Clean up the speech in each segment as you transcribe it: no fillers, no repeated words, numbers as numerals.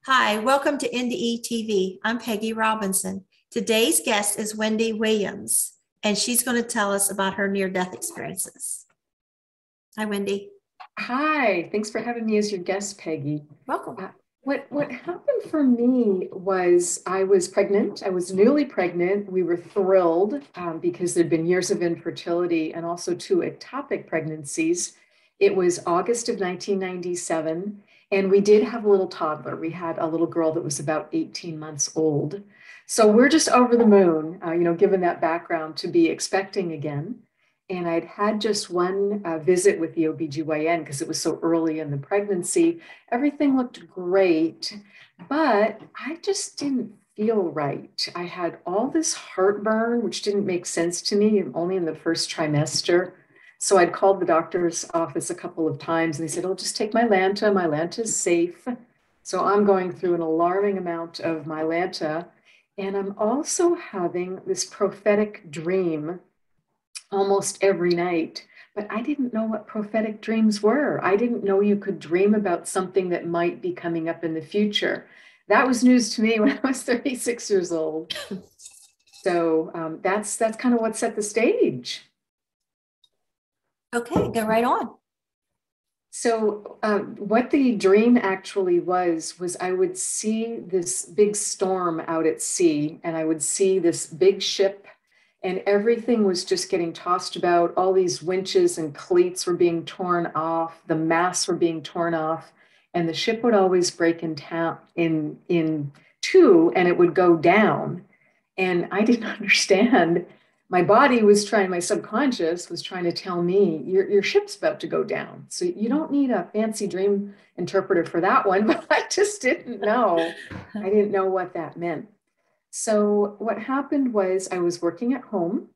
Hi, welcome to NDE TV. I'm Peggy Robinson. Today's guest is Wendy Williams, and she's going to tell us about her near-death experiences. Hi, Wendy. Hi, thanks for having me as your guest, Peggy. Welcome. What happened for me was I was pregnant. I was newly pregnant. We were thrilled because there'd been years of infertility and also two ectopic pregnancies. It was August of 1997, and we did have a little toddler. We had a little girl that was about 18 months old. So we're just over the moon, given that background, to be expecting again. And I'd had just one visit with the OBGYN because it was so early in the pregnancy. Everything looked great, but I just didn't feel right. I had all this heartburn, which didn't make sense to me, only in the first trimester. So I'd called the doctor's office a couple of times and they said, oh, just take Mylanta. Mylanta's safe. So I'm going through an alarming amount of Mylanta. And I'm also having this prophetic dream almost every night, but I didn't know what prophetic dreams were. I didn't know you could dream about something that might be coming up in the future. That was news to me when I was 36 years old. So that's kind of what set the stage. Okay, go right on. So what the dream actually was I would see this big storm out at sea, and I would see this big ship, and everything was just getting tossed about. All these winches and cleats were being torn off. The masts were being torn off. And the ship would always break in two, and it would go down. And I didn't understand. My body was trying, my subconscious was trying to tell me, your ship's about to go down. So you don't need a fancy dream interpreter for that one, but I just didn't know. I didn't know what that meant. So what happened was I was working at home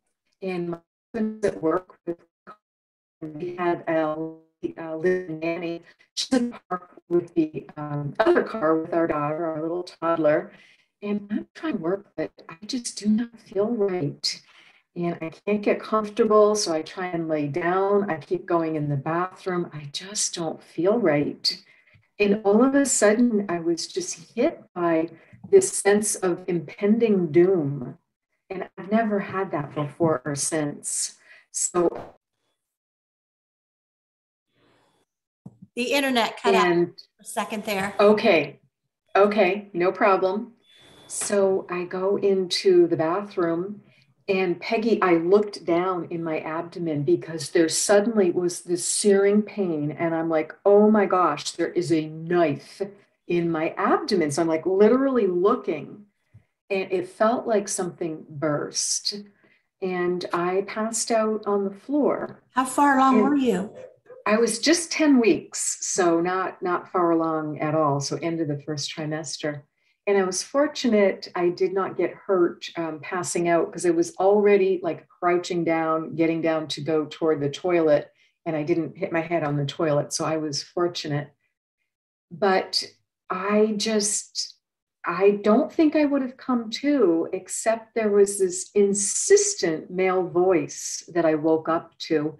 and my husband was at work. We had a little nanny. She would park with the other car with our daughter, our little toddler. And I'm trying to work, but I just do not feel right. And I can't get comfortable. So I try and lay down. I keep going in the bathroom. I just don't feel right. And all of a sudden, I was just hit by this sense of impending doom. And I've never had that before or since. So, The internet cut out and for a second there. okay, no problem. So I go into the bathroom, and Peggy, I looked down in my abdomen because there suddenly was this searing pain. And I'm like, oh my gosh, there is a knife in my abdomen. So I'm like literally looking, and it felt like something burst. And I passed out on the floor. How far along were And you? I was just 10 weeks, so not far along at all. So end of the first trimester. And I was fortunate I did not get hurt passing out because I was already like crouching down, getting down to go toward the toilet, and I didn't hit my head on the toilet. So I was fortunate. But I just, I don't think I would have come to, except there was this insistent male voice that I woke up to,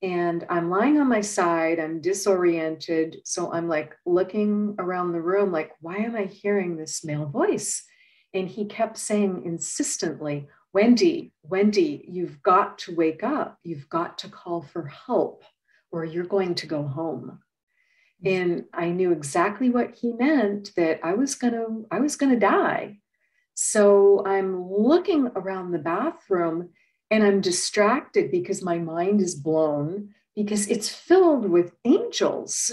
and I'm lying on my side, I'm disoriented. So I'm like looking around the room, like, why am I hearing this male voice? And he kept saying insistently, Wendy, Wendy, you've got to wake up. You've got to call for help or you're going to go home. And I knew exactly what he meant, that I was gonna die. So I'm looking around the bathroom and I'm distracted because my mind is blown because it's filled with angels.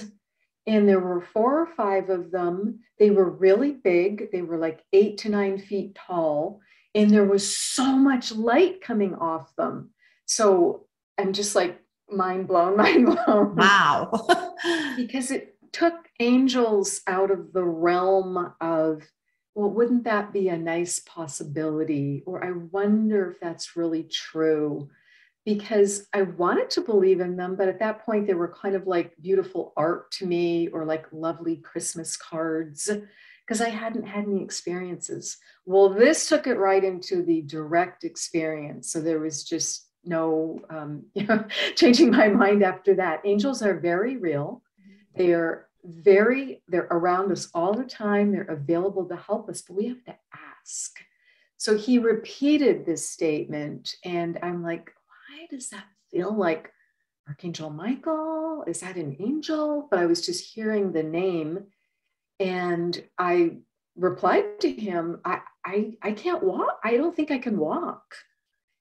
And there were four or five of them. They were really big. They were like 8 to 9 feet tall. And there was so much light coming off them. So I'm just like mind blown, mind blown. Wow. Because it took angels out of the realm of, well, wouldn't that be a nice possibility? Or I wonder if that's really true. Because I wanted to believe in them, but at that point, they were kind of like beautiful art to me, or like lovely Christmas cards, because I hadn't had any experiences. Well, this took it right into the direct experience. So there was just no changing my mind after that. Angels are very real. They are they're around us all the time. They're available to help us, but we have to ask. So he repeated this statement, and I'm like, why does that feel like Archangel Michael? Is that an angel? But I was just hearing the name, and I replied to him, I can't walk. I don't think I can walk.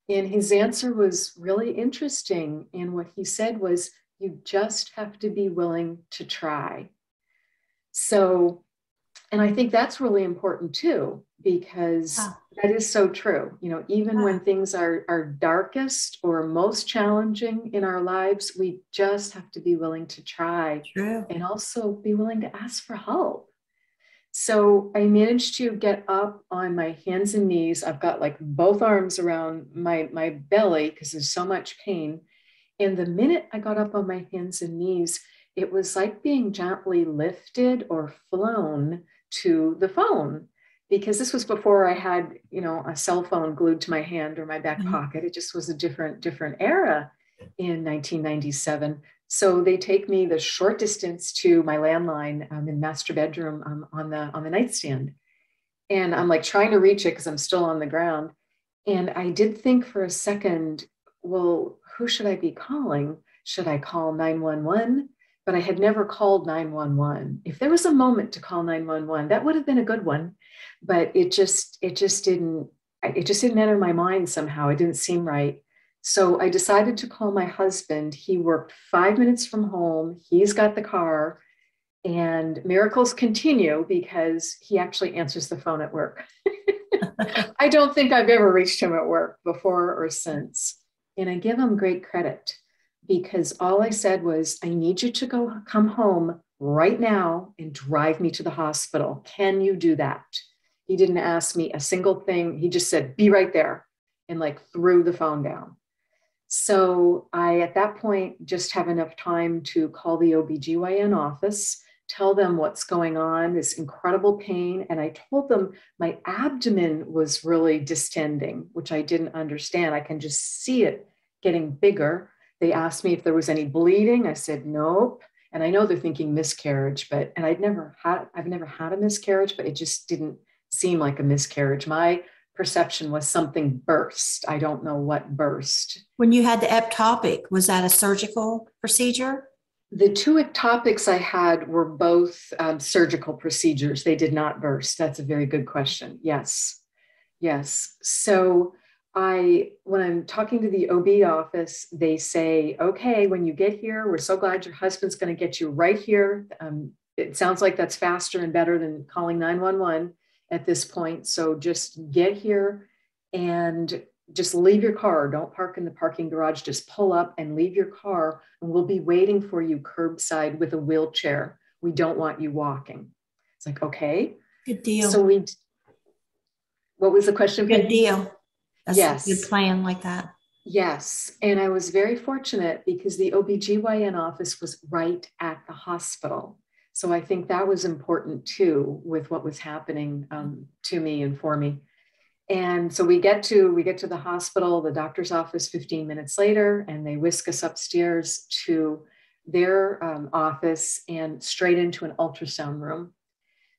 And his answer was really interesting. And what he said was, you just have to be willing to try. So, and I think that's really important too, because that is so true. You know, even when things are darkest or most challenging in our lives, we just have to be willing to try. True. And also be willing to ask for help. So I managed to get up on my hands and knees. I've got like both arms around my belly because there's so much pain. And the minute I got up on my hands and knees, it was like being gently lifted or flown to the phone, because this was before I had, you know, a cell phone glued to my hand or my back pocket. It just was a different era in 1997. So they take me the short distance to my landline in master bedroom on the nightstand. And I'm like trying to reach it because I'm still on the ground. And I did think for a second, well, who should I be calling? Should I call 911? But I had never called 911. If there was a moment to call 911, that would have been a good one. But it just didn't enter my mind somehow. It didn't seem right. So I decided to call my husband. He worked 5 minutes from home. He's got the car, and miracles continue because he actually answers the phone at work. I don't think I've ever reached him at work before or since. And I give him great credit, because all I said was, I need you to come home right now and drive me to the hospital. Can you do that? He didn't ask me a single thing. He just said, be right there, and like threw the phone down. So I, at that point, just have enough time to call the OBGYN office, tell them what's going on, this incredible pain. And I told them my abdomen was really distending, which I didn't understand. I can just see it getting bigger. They asked me if there was any bleeding. I said, nope. And I know they're thinking miscarriage, and I've never had a miscarriage, but it just didn't seem like a miscarriage. My perception was something burst. I don't know what burst. When you had the ectopic, was that a surgical procedure? The two ectopics I had were both surgical procedures. They did not burst. That's a very good question. Yes. So when I'm talking to the OB office, they say, okay, when you get here, we're so glad your husband's going to get you right here. It sounds like that's faster and better than calling 911 at this point. So just get here and just leave your car. Don't park in the parking garage. Just pull up and leave your car, and we'll be waiting for you curbside with a wheelchair. We don't want you walking. It's like, okay. Good deal. So what was the question? Good deal. That's yes. a good plan like that. Yes. And I was very fortunate because the OBGYN office was right at the hospital. So I think that was important too, with what was happening to me and for me. And so we get to the hospital, the doctor's office 15 minutes later, and they whisk us upstairs to their office and straight into an ultrasound room.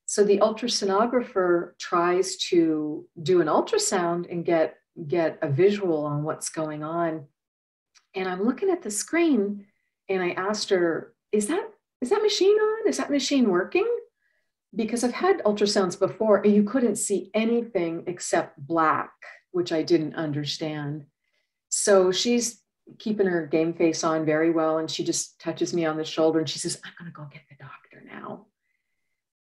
So the ultrasonographer tries to do an ultrasound and get a visual on what's going on. And I'm looking at the screen, and I asked her, is that machine on? Is that machine working? Because I've had ultrasounds before and you couldn't see anything except black, which I didn't understand. So she's keeping her game face on very well. And she just touches me on the shoulder and she says, I'm going to go get the doctor now.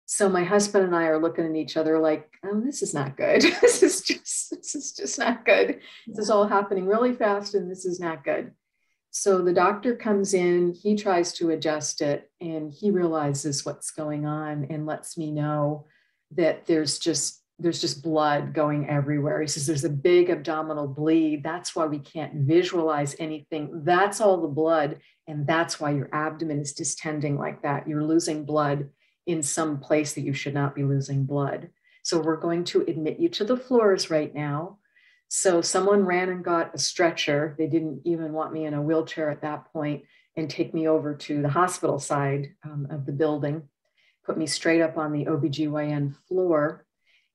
So my husband and I are looking at each other like, oh, this is not good. This is just not good. This is all happening really fast and this is not good. So the doctor comes in, he tries to adjust it, and he realizes what's going on and lets me know that there's just blood going everywhere. He says, there's a big abdominal bleed. That's why we can't visualize anything. That's all the blood. And that's why your abdomen is distending like that. You're losing blood in some place that you should not be losing blood. So we're going to admit you to the floors right now. So someone ran and got a stretcher. They didn't even want me in a wheelchair at that point, and take me over to the hospital side of the building. put me straight up on the OBGYN floor.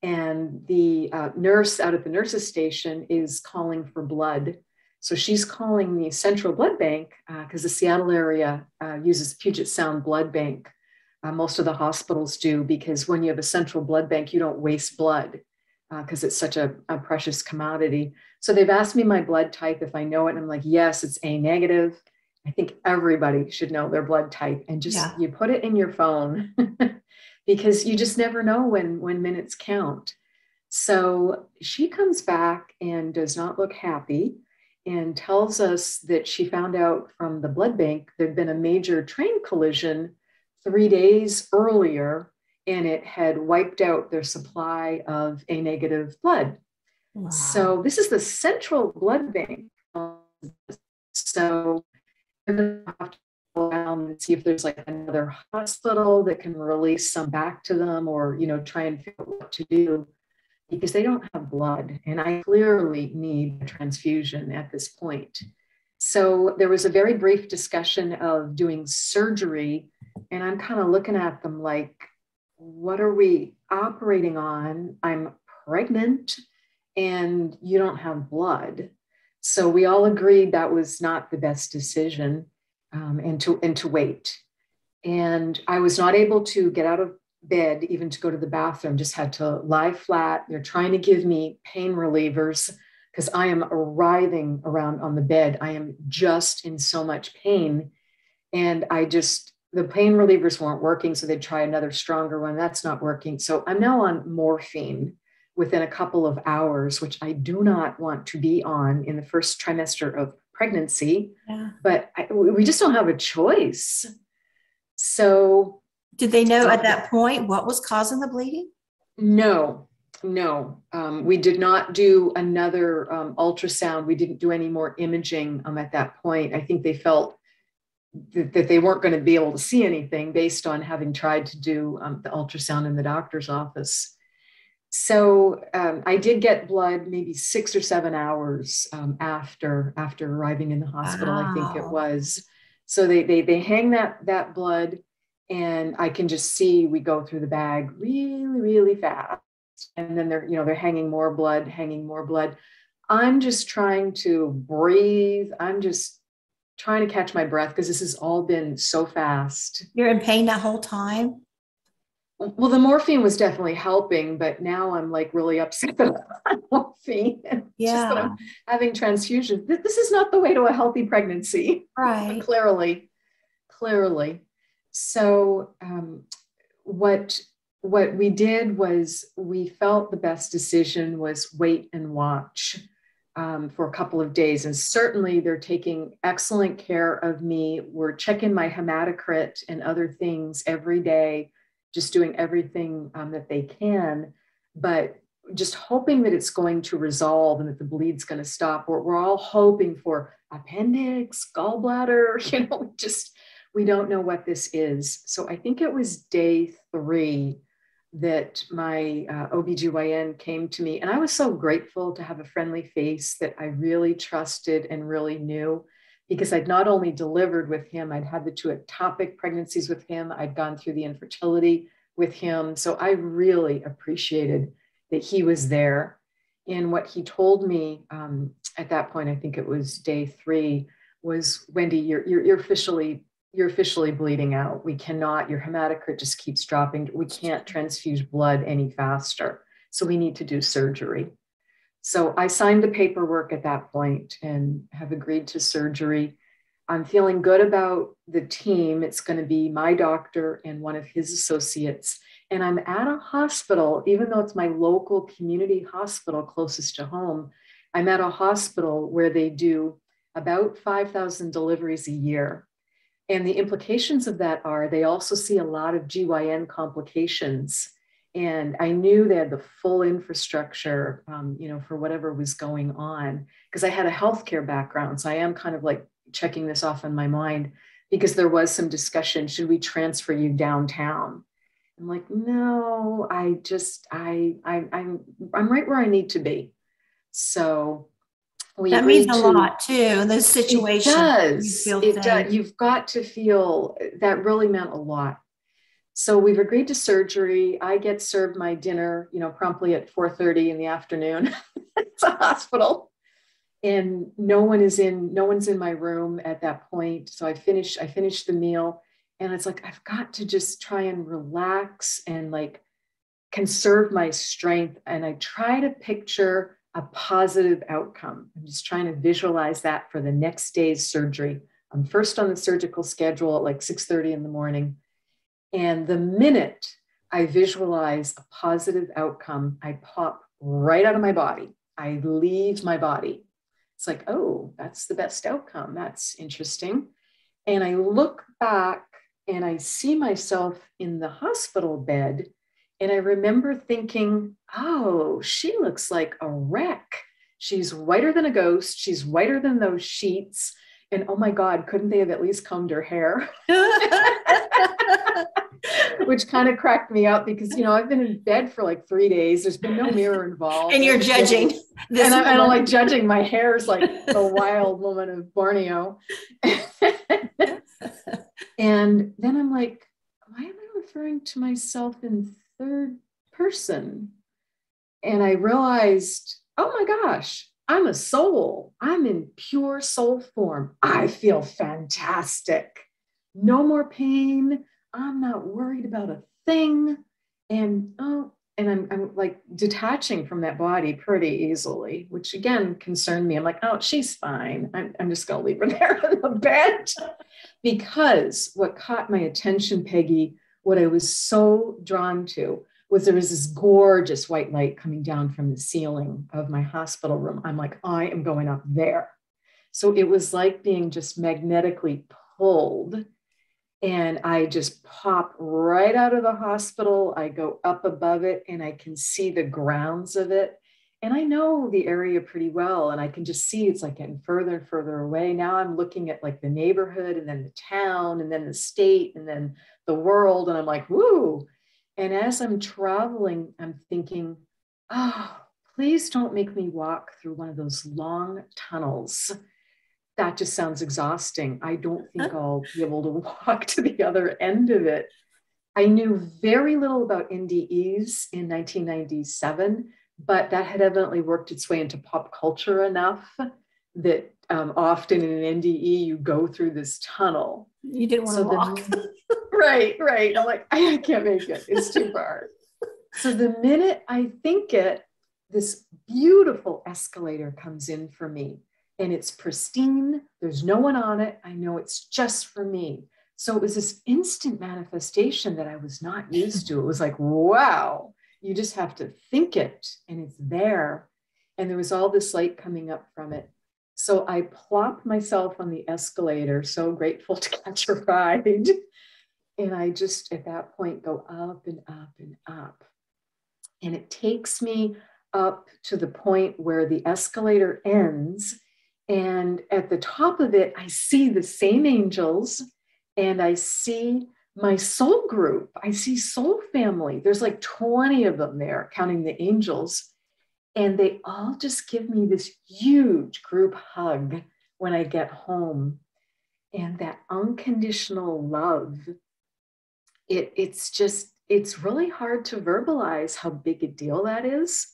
And the nurse out at the nurse's station is calling for blood. So she's calling the Central Blood Bank because the Seattle area uses Puget Sound Blood Bank. Most of the hospitals do, because when you have a central blood bank, you don't waste blood because it's such a precious commodity. So they've asked me my blood type, if I know it. And I'm like, yes, it's A negative. I think everybody should know their blood type, and just you put it in your phone because you just never know when minutes count. So she comes back and does not look happy and tells us that she found out from the blood bank there'd been a major train collision 3 days earlier, and it had wiped out their supply of A negative blood. Wow. So this is the Central Blood Bank. So they're going to have to go around and see if there's like another hospital that can release some back to them, or, try and figure out what to do, because they don't have blood. And I clearly need a transfusion at this point. So there was a very brief discussion of doing surgery. And I'm kind of looking at them like, what are we operating on? I'm pregnant and you don't have blood. So we all agreed that was not the best decision, and to wait. And I was not able to get out of bed, even to go to the bathroom, just had to lie flat. They're trying to give me pain relievers because I am writhing around on the bed. I am just in so much pain. And the pain relievers weren't working. So they'd try another stronger one. That's not working. So I'm now on morphine within a couple of hours, which I do not want to be on in the first trimester of pregnancy. Yeah. But we just don't have a choice. So did they know at that point what was causing the bleeding? No. We did not do another ultrasound. We didn't do any more imaging at that point. I think they felt that they weren't going to be able to see anything based on having tried to do the ultrasound in the doctor's office. So I did get blood maybe 6 or 7 hours after arriving in the hospital. Wow. I think it was. So they hang that blood, and I can just see we go through the bag really, really fast. And then they're hanging more blood. I'm just trying to breathe. I'm just trying to catch my breath because this has all been so fast. You're in pain that whole time? Well, the morphine was definitely helping, but now I'm like really upset that I'm on morphine. Yeah. Just that I'm having transfusions. This is not the way to a healthy pregnancy. Right. Clearly. So what we did was we felt the best decision was wait and watch for a couple of days. And certainly they're taking excellent care of me. We're checking my hematocrit and other things every day, just doing everything that they can, but just hoping that it's going to resolve and that the bleed's going to stop. We're all hoping for appendix, gallbladder, we don't know what this is. So I think it was day 3 that my OBGYN came to me, and I was so grateful to have a friendly face that I really trusted and really knew, because I'd not only delivered with him, I'd had the 2 ectopic pregnancies with him, I'd gone through the infertility with him. So I really appreciated that he was there. And what he told me at that point, I think it was day 3, was, Wendy, you're officially bleeding out. We cannot, your hematocrit just keeps dropping. We can't transfuse blood any faster. So we need to do surgery. So I signed the paperwork at that point and have agreed to surgery. I'm feeling good about the team. It's going to be my doctor and one of his associates. And I'm at a hospital, even though it's my local community hospital closest to home, I'm at a hospital where they do about 5,000 deliveries a year. And the implications of that are they also see a lot of GYN complications. And I knew they had the full infrastructure, for whatever was going on, because I had a healthcare background. So I am kind of like checking this off in my mind, because there was some discussion, should we transfer you downtown? I'm like, no, I'm right where I need to be. So that means a lot too in those situations. It does. You've got to feel that really meant a lot. So we've agreed to surgery. I get served my dinner, promptly at 4:30 in the afternoon. It's a hospital. And no one's in my room at that point. So I finish the meal, and it's like, I've got to just try and relax and like conserve my strength. And I try to picture a positive outcome. I'm just trying to visualize that for the next day's surgery. I'm first on the surgical schedule at like 6:30 in the morning. And the minute I visualize a positive outcome, I pop right out of my body. I leave my body. It's like, oh, that's the best outcome. That's interesting. And I look back and I see myself in the hospital bed. And I remember thinking, oh, she looks like a wreck. She's whiter than a ghost. She's whiter than those sheets. And oh my God, couldn't they have at least combed her hair? Which kind of cracked me up because, I've been in bed for like 3 days. There's been no mirror involved. And you're judging. And I'm like judging. My hair's like the wild woman of Borneo. And then I'm like, why am I referring to myself in third person? And I realized, oh my gosh, I'm a soul. I'm in pure soul form. I feel fantastic. No more pain. I'm not worried about a thing. And I'm like detaching from that body pretty easily, which again concerned me. I'm like, oh, she's fine. I'm just going to leave her there in the bed. Because what caught my attention, Peggy, what I was so drawn to was there was this gorgeous white light coming down from the ceiling of my hospital room. I'm like, I am going up there. So it was like being just magnetically pulled. And I just pop right out of the hospital. I go up above it and I can see the grounds of it. And I know the area pretty well. And I can just see it's like getting further and further away. Now I'm looking at like the neighborhood and then the town and then the state and then the world. And I'm like, woo. And as I'm traveling, I'm thinking, oh, please don't make me walk through one of those long tunnels. That just sounds exhausting. I don't think I'll be able to walk to the other end of it. I knew very little about NDEs in 1997, but that had evidently worked its way into pop culture enough that often in an NDE, you go through this tunnel. You didn't want to walk. Right. I'm like, I can't make it. It's too far. So the minute I think it, this beautiful escalator comes in for me. And it's pristine. There's no one on it. I know it's just for me. So it was this instant manifestation that I was not used to. It was like, wow, you just have to think it and it's there. And there was all this light coming up from it. So I plop myself on the escalator, so grateful to catch a ride. And I just at that point go up and up and up. And it takes me up to the point where the escalator ends. And at the top of it, I see the same angels and I see my soul group. I see soul family. There's like 20 of them there, counting the angels. And they all just give me this huge group hug when I get home. And that unconditional love, it's really hard to verbalize how big a deal that is.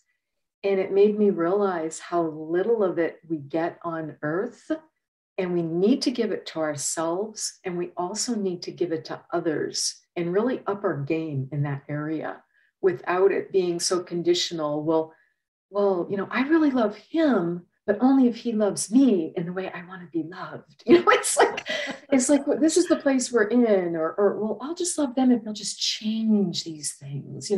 And it made me realize how little of it we get on earth, and we need to give it to ourselves. And we also need to give it to others and really up our game in that area without it being so conditional. Well, I really love him, but only if he loves me in the way I want to be loved. It's like, well, this is the place we're in, or well, I'll just love them if they'll just change these things.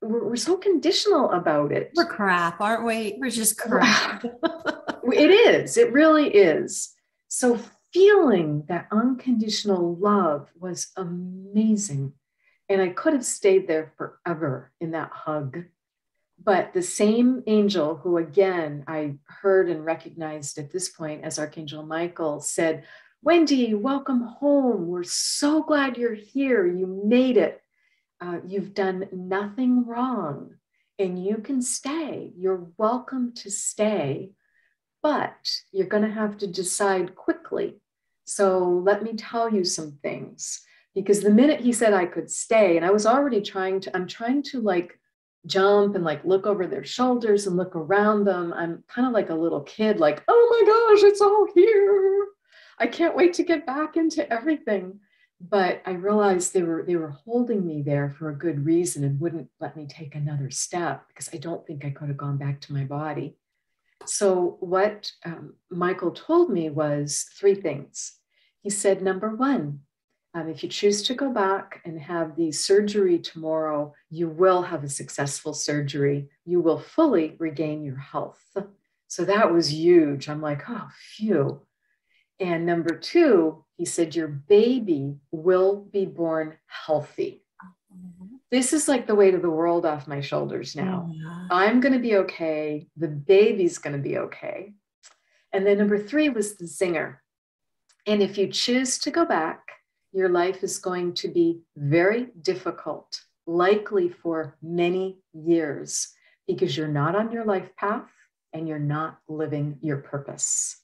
We're so conditional about it. We're crap, aren't we? We're just crap. It is. It really is. So feeling that unconditional love was amazing. And I could have stayed there forever in that hug. But the same angel who, again, I heard and recognized at this point as Archangel Michael said, Wendy, welcome home. We're so glad you're here. You made it. You've done nothing wrong and you can stay. You're welcome to stay, but you're going to have to decide quickly. So let me tell you some things, because the minute he said I could stay, and I was already I'm trying to like jump and like look over their shoulders and look around them. I'm kind of like a little kid, like, oh my gosh, it's all here. I can't wait to get back into everything. But I realized they were holding me there for a good reason and wouldn't let me take another step, because I don't think I could have gone back to my body. So what Michael told me was three things. He said, number one, if you choose to go back and have the surgery tomorrow, you will have a successful surgery. You will fully regain your health. So that was huge. I'm like, oh, phew. And number two, he said, your baby will be born healthy. This is like the weight of the world off my shoulders now. I'm going to be okay. The baby's going to be okay. And then number three was the zinger. And if you choose to go back, your life is going to be very difficult, likely for many years, because you're not on your life path and you're not living your purpose.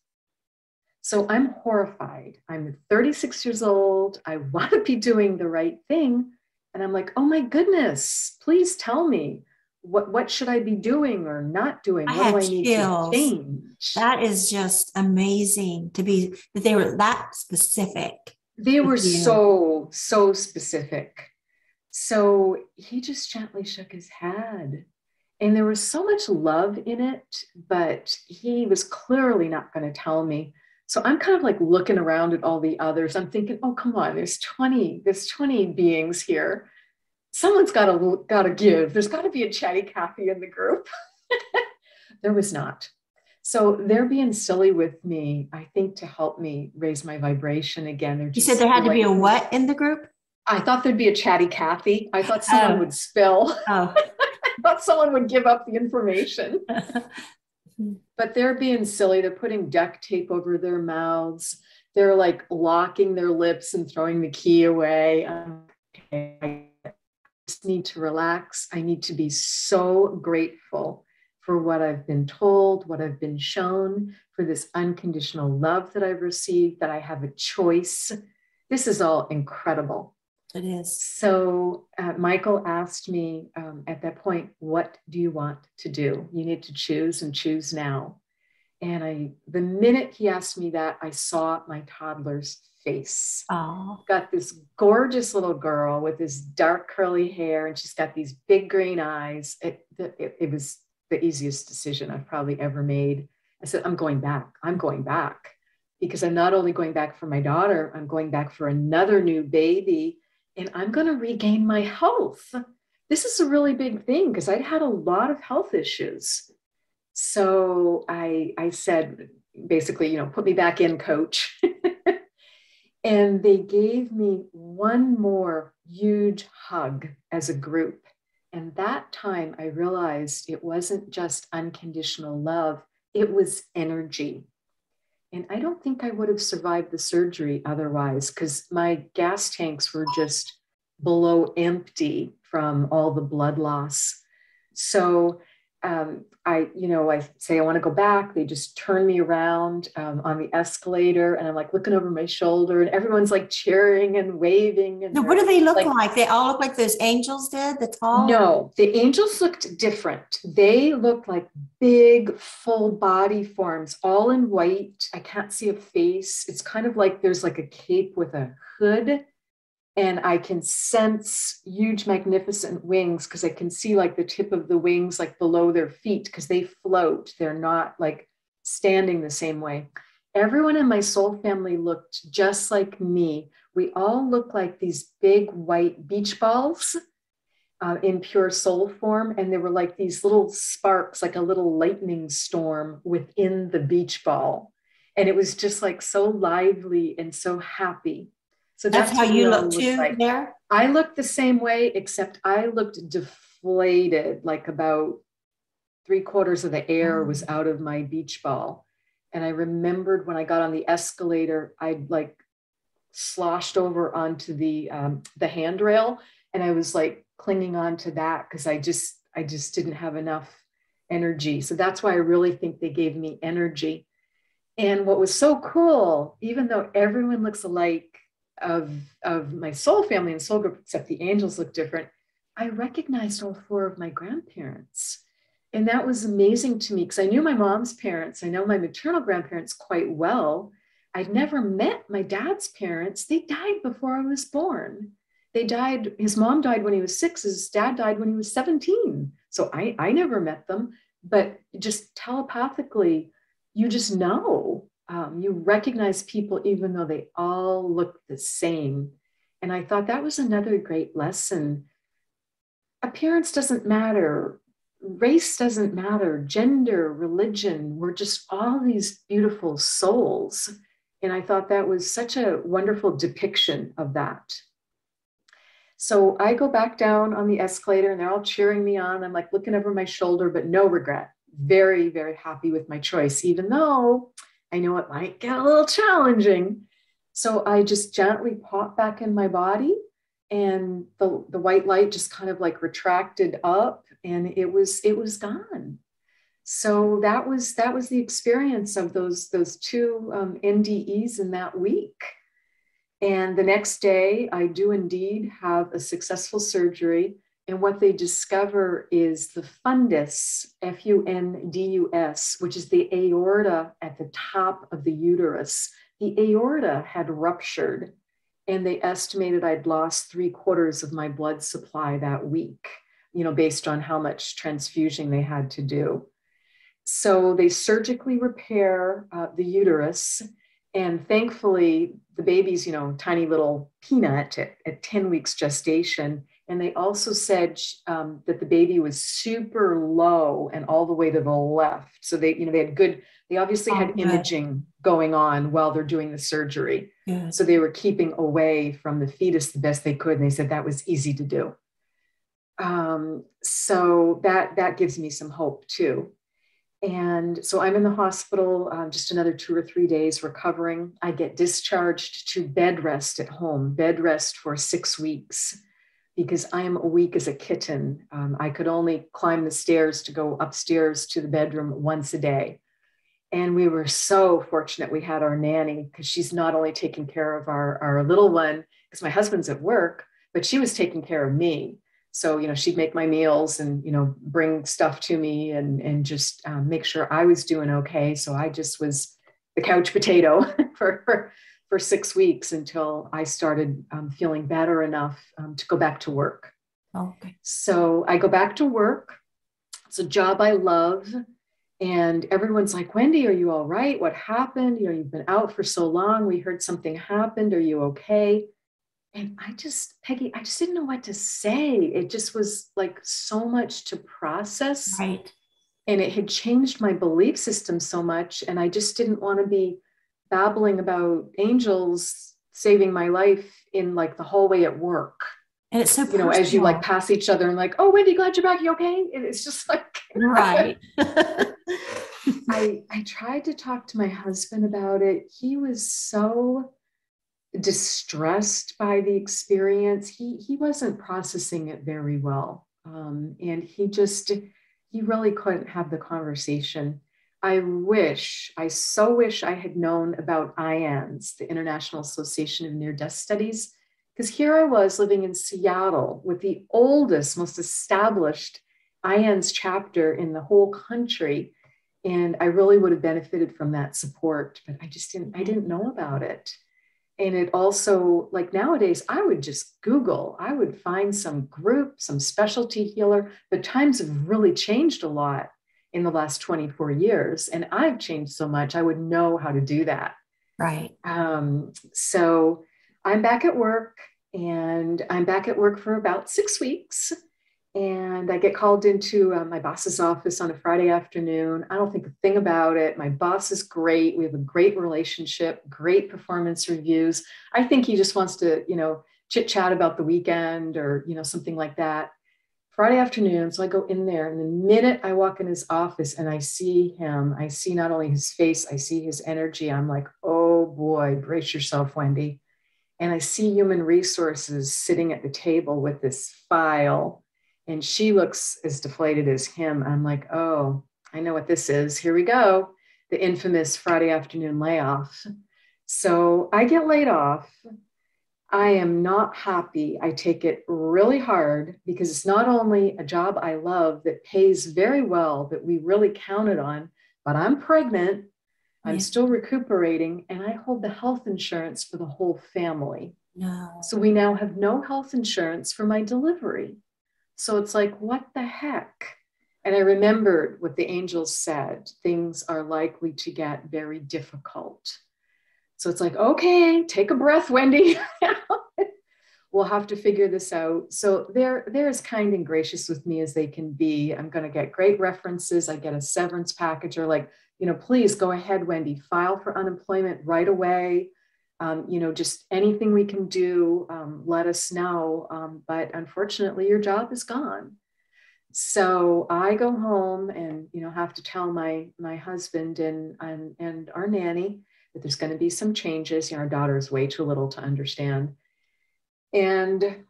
So I'm horrified. I'm 36 years old. I want to be doing the right thing. And I'm like, oh my goodness, please tell me, what should I be doing or not doing? What do I need to change? That is just amazing that they were that specific. They were so specific. So he just gently shook his head. And there was so much love in it, but he was clearly not going to tell me. So I'm kind of like looking around at all the others. I'm thinking, oh, come on, there's 20 beings here. Someone's got to give. There's got to be a chatty Cathy in the group. There was not. So they're being silly with me, I think, to help me raise my vibration again. You said there had to be a what in the group? I thought there'd be a chatty Cathy. I thought someone would spill. Oh. I thought someone would give up the information. But they're being silly. They're putting duct tape over their mouths. They're like locking their lips and throwing the key away. Okay, I just need to relax. I need to be so grateful for what I've been told, what I've been shown, for this unconditional love that I've received, that I have a choice. This is all incredible. It is. So Michael asked me at that point, what do you want to do? You need to choose, and choose now. And the minute he asked me that, I saw my toddler's face. Oh. Got this gorgeous little girl with this dark curly hair, and she's got these big green eyes. It was the easiest decision I've probably ever made. I said, I'm going back. I'm going back, because I'm not only going back for my daughter, I'm going back for another new baby. And I'm going to regain my health. This is a really big thing, because I'd had a lot of health issues. So I said, basically, put me back in, coach. And they gave me one more huge hug as a group. And that time I realized it wasn't just unconditional love, it was energy. And I don't think I would have survived the surgery otherwise, because my gas tanks were just below empty from all the blood loss. So I say I want to go back. They just turn me around on the escalator, and I'm like looking over my shoulder, and everyone's like cheering and waving. And now, what do they look like? They all look like those angels did, the tall? No, the angels looked different. They looked like big, full body forms, all in white. I can't see a face. It's kind of like there's like a cape with a hood. And I can sense huge, magnificent wings, because I can see like the tip of the wings, like below their feet, because they float. They're not like standing the same way. Everyone in my soul family looked just like me. We all look like these big white beach balls in pure soul form. And there were like these little sparks, like a little lightning storm within the beach ball. And it was just like so lively and so happy. So that's how you look too like. there? I looked the same way, except I looked deflated, like about 3/4 of the air was out of my beach ball. And I remembered when I got on the escalator, I'd like sloshed over onto the handrail, and I was like clinging on to that, because I just didn't have enough energy. So that's why I really think they gave me energy. And what was so cool, even though everyone looks alike, of my soul family and soul group, except the angels look different, I recognized all four of my grandparents. And that was amazing to me because I knew my mom's parents. I know my maternal grandparents quite well. I'd never met my dad's parents. They died before I was born. They died, his mom died when he was 6, his dad died when he was 17. So I never met them, but just telepathically, you just know, you recognize people even though they all look the same. And I thought that was another great lesson. Appearance doesn't matter. Race doesn't matter. Gender, religion, we're just all these beautiful souls. And I thought that was such a wonderful depiction of that. So I go back down on the escalator and they're all cheering me on. I'm like looking over my shoulder, but no regret. Very, very happy with my choice, even though I know it might get a little challenging. So I just gently pop back in my body and the white light just kind of like retracted up and it was gone. So that was the experience of those two NDEs in that week. And the next day, I do indeed have a successful surgery. And what they discover is the fundus, Fundus, which is the aorta at the top of the uterus. The aorta had ruptured, and they estimated I'd lost 3/4 of my blood supply that week, based on how much transfusion they had to do. So they surgically repair the uterus. And thankfully, the baby's, tiny little peanut at 10 weeks gestation. And they also said that the baby was super low and all the way to the left. So they obviously had imaging going on while they're doing the surgery. Good. So they were keeping away from the fetus the best they could. And they said that was easy to do. So that gives me some hope too. And so I'm in the hospital just another 2 or 3 days recovering. I get discharged to bed rest at home, bed rest for 6 weeks, because I am weak as a kitten. I could only climb the stairs to go upstairs to the bedroom once a day. And we were so fortunate we had our nanny, because she's not only taking care of our little one, because my husband's at work, but she was taking care of me. So, she'd make my meals and, bring stuff to me and just make sure I was doing okay. So I just was the couch potato for 6 weeks until I started feeling better enough to go back to work. Okay. So I go back to work. It's a job I love. And everyone's like, Wendy, are you all right? What happened? You've been out for so long. We heard something happened. Are you okay? And Pegi, I just didn't know what to say. It just was like so much to process. Right. And it had changed my belief system so much. And I just didn't want to be babbling about angels saving my life in like the hallway at work. And it's so personal. As you like pass each other and like, oh, Wendy, glad you're back. You okay? It's just like, right. I tried to talk to my husband about it. He was so distressed by the experience. He wasn't processing it very well. And he really couldn't have the conversation. I so wish I had known about IANS, the International Association of Near-Death Studies, because here I was living in Seattle with the oldest, most established IANS chapter in the whole country. And I really would have benefited from that support, but I didn't know about it. And it also, like nowadays, I would just Google, I would find some group, some specialty healer, but times have really changed a lot in the last 24 years. And I've changed so much, I would know how to do that. Right. So I'm back at work, and I'm back at work for about 6 weeks. And I get called into my boss's office on a Friday afternoon. I don't think a thing about it. My boss is great. We have a great relationship, great performance reviews. I think he just wants to, chit chat about the weekend or, something like that. Friday afternoon. So I go in there, and the minute I walk in his office and I see him, I see not only his face, I see his energy. I'm like, oh boy, brace yourself, Wendy. And I see human resources sitting at the table with this file. And she looks as deflated as him. I'm like, oh, I know what this is. Here we go. The infamous Friday afternoon layoff. So I get laid off. I am not happy. I take it really hard because it's not only a job I love that pays very well, that we really counted on, but I'm pregnant. I'm Yeah. still recuperating, and I hold the health insurance for the whole family. No. So we now have no health insurance for my delivery. So it's like, what the heck? And I remembered what the angels said, things are likely to get very difficult. So it's like, okay, take a breath, Wendy. We'll have to figure this out. So they're as kind and gracious with me as they can be. I'm going to get great references. I get a severance package, or like, please go ahead, Wendy, file for unemployment right away. Just anything we can do, let us know. But unfortunately, your job is gone. So I go home and, have to tell my husband and our nanny that there's going to be some changes. Our daughter is way too little to understand. And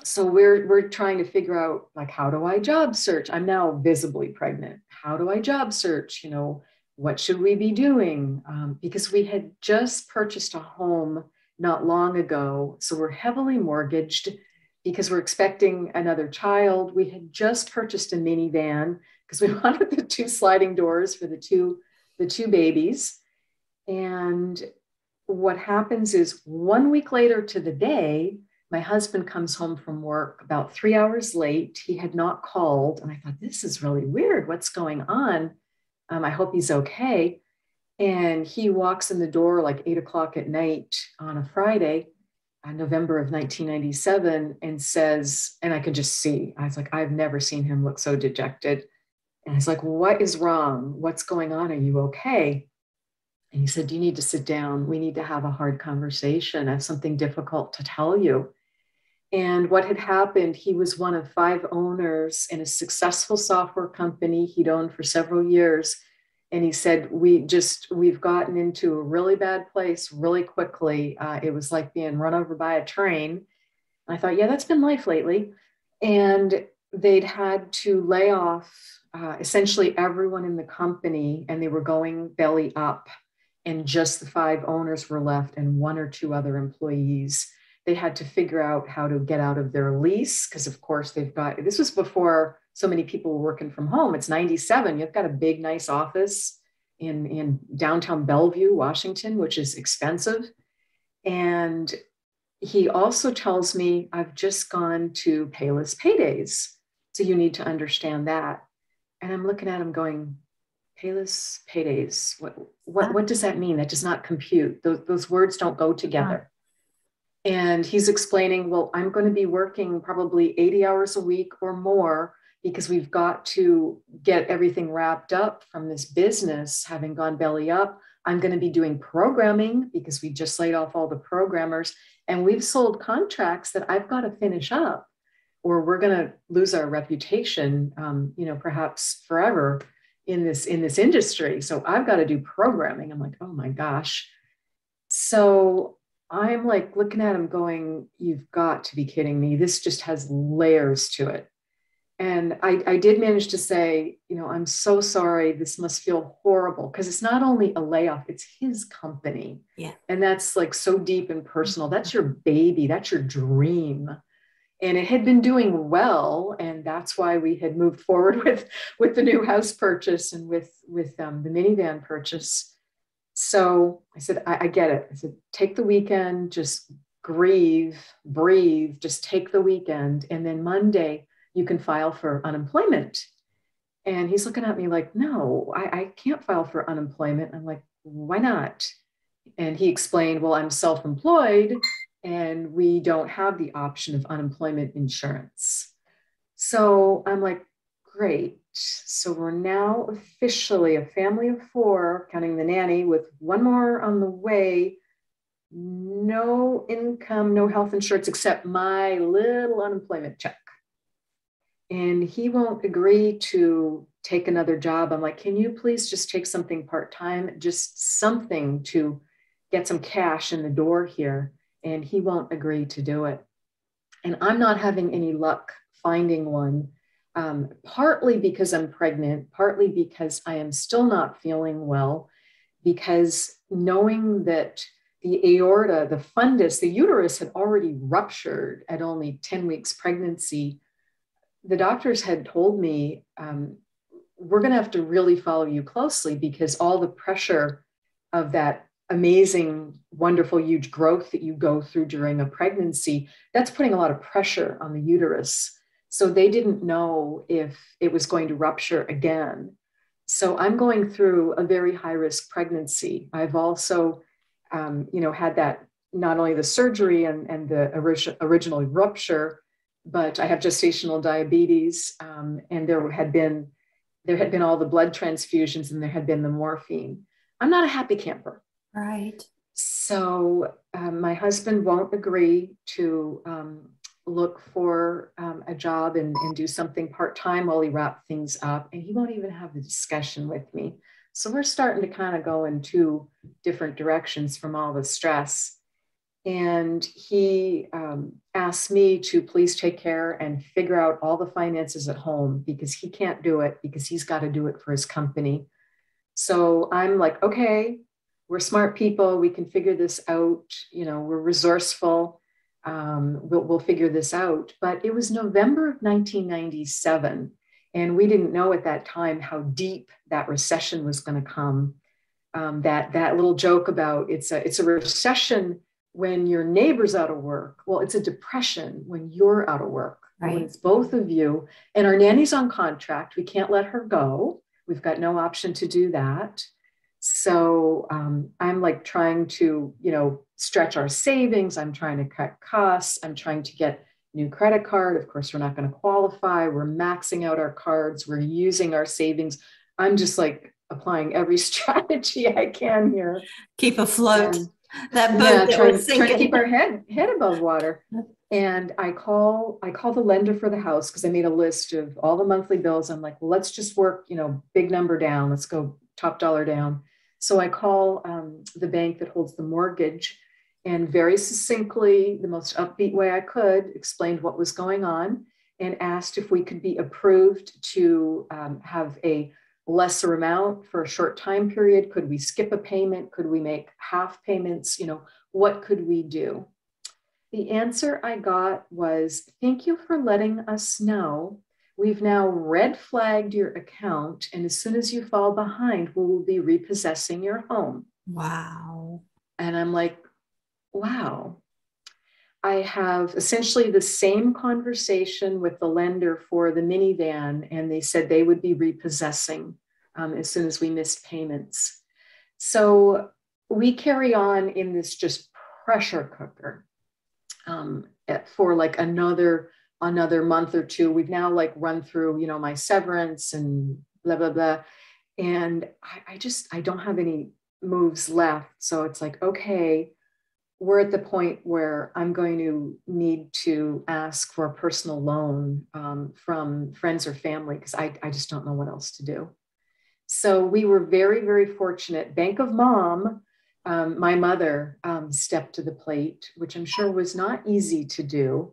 so we're trying to figure out, like, how do I job search? I'm now visibly pregnant. How do I job search? What should we be doing? Because we had just purchased a home not long ago. So we're heavily mortgaged because we're expecting another child. We had just purchased a minivan because we wanted the 2 sliding doors for the two babies. And what happens is 1 week later to the day, my husband comes home from work about 3 hours late. He had not called. And I thought, this is really weird. What's going on? I hope he's okay. And he walks in the door like 8 o'clock at night on a Friday, November of 1997, and says, and I could just see, I was like, I've never seen him look so dejected. And I was like, what is wrong? What's going on? Are you okay? And he said, you need to sit down. We need to have a hard conversation. I have something difficult to tell you. And what had happened, he was one of 5 owners in a successful software company he'd owned for several years. And he said, we've gotten into a really bad place really quickly. It was like being run over by a train. And I thought, yeah, that's been life lately. And they'd had to lay off essentially everyone in the company, and they were going belly up. And just the 5 owners were left and 1 or 2 other employees. They had to figure out how to get out of their lease because, of course, this was before so many people were working from home. It's 97. You've got a big, nice office in downtown Bellevue, Washington, which is expensive. And he also tells me, I've just gone to payless paydays. So you need to understand that. And I'm looking at him going, payless paydays. What does that mean? That does not compute. Those words don't go together. And he's explaining, well, I'm going to be working probably 80 hours a week or more because we've got to get everything wrapped up from this business having gone belly up. I'm going to be doing programming because we just laid off all the programmers, and we've sold contracts that I've got to finish up, or we're going to lose our reputation, perhaps forever in this industry. So I've got to do programming. I'm like, oh my gosh. So I'm like looking at him going, you've got to be kidding me. This just has layers to it. And I did manage to say, I'm so sorry. This must feel horrible because it's not only a layoff, it's his company. Yeah. And that's like so deep and personal. That's your baby. That's your dream. And it had been doing well. And that's why we had moved forward with the new house purchase and with the minivan purchase. So I said, I get it. I said, take the weekend, just grieve, breathe, just take the weekend. And then Monday, you can file for unemployment. And he's looking at me like, no, I can't file for unemployment. I'm like, why not? And he explained, well, I'm self-employed and we don't have the option of unemployment insurance. So I'm like, great. So we're now officially a family of 4, counting the nanny, with 1 more on the way. No income, no health insurance, except my little unemployment check. And he won't agree to take another job. I'm like, can you please just take something part-time, just something to get some cash in the door here? And he won't agree to do it. And I'm not having any luck finding one, partly because I'm pregnant, partly because I am still not feeling well, because knowing that the aorta, the fundus, the uterus had already ruptured at only 10 weeks pregnancy. The doctors had told me, we're going to have to really follow you closely because all the pressure of that amazing, wonderful, huge growth that you go through during a pregnancy, that's putting a lot of pressure on the uterus. So they didn't know if it was going to rupture again. So I'm going through a very high risk pregnancy. I've also, had that, not only the surgery and the original rupture, but I have gestational diabetes, and there had been all the blood transfusions, and there had been the morphine. I'm not a happy camper. Right. So my husband won't agree to look for a job and do something part-time while he wrapped things up. And he won't even have the discussion with me. So we're starting to kind of go in two different directions from all the stress. And he asked me to please take care and figure out all the finances at home because he can't do it because he's got to do it for his company. So I'm like, okay, we're smart people. We can figure this out. We're resourceful. We'll figure this out. But it was November of 1997. And we didn't know at that time how deep that recession was going to come. That little joke about it's a recession when your neighbor's out of work. Well, it's a depression when you're out of work. Right. When it's both of you. And our nanny's on contract. We can't let her go. We've got no option to do that. So I'm like trying to, stretch our savings. I'm trying to cut costs. I'm trying to get a new credit card. Of course, we're not going to qualify. We're maxing out our cards. We're using our savings. I'm just like applying every strategy I can here. Keep afloat. That boat trying to keep our head above water. And I call the lender for the house because I made a list of all the monthly bills. I'm like, well, let's just work, big number down. Let's go top dollar down. So I call the bank that holds the mortgage and very succinctly, the most upbeat way I could, explained what was going on and asked if we could be approved to have a lesser amount for a short time period. Could we skip a payment? Could we make half payments? What could we do? The answer I got was, thank you for letting us know. We've now red flagged your account. And as soon as you fall behind, we will be repossessing your home. Wow. And I'm like, wow. I have essentially the same conversation with the lender for the minivan, and they said they would be repossessing as soon as we missed payments. So we carry on in this just pressure cooker for like another month or two. We've now like run through, my severance and blah, blah, blah. And I don't have any moves left. So it's like, okay, we're at the point where I'm going to need to ask for a personal loan from friends or family because I just don't know what else to do. So we were very, very fortunate. Bank of Mom, my mother, stepped to the plate, which I'm sure was not easy to do.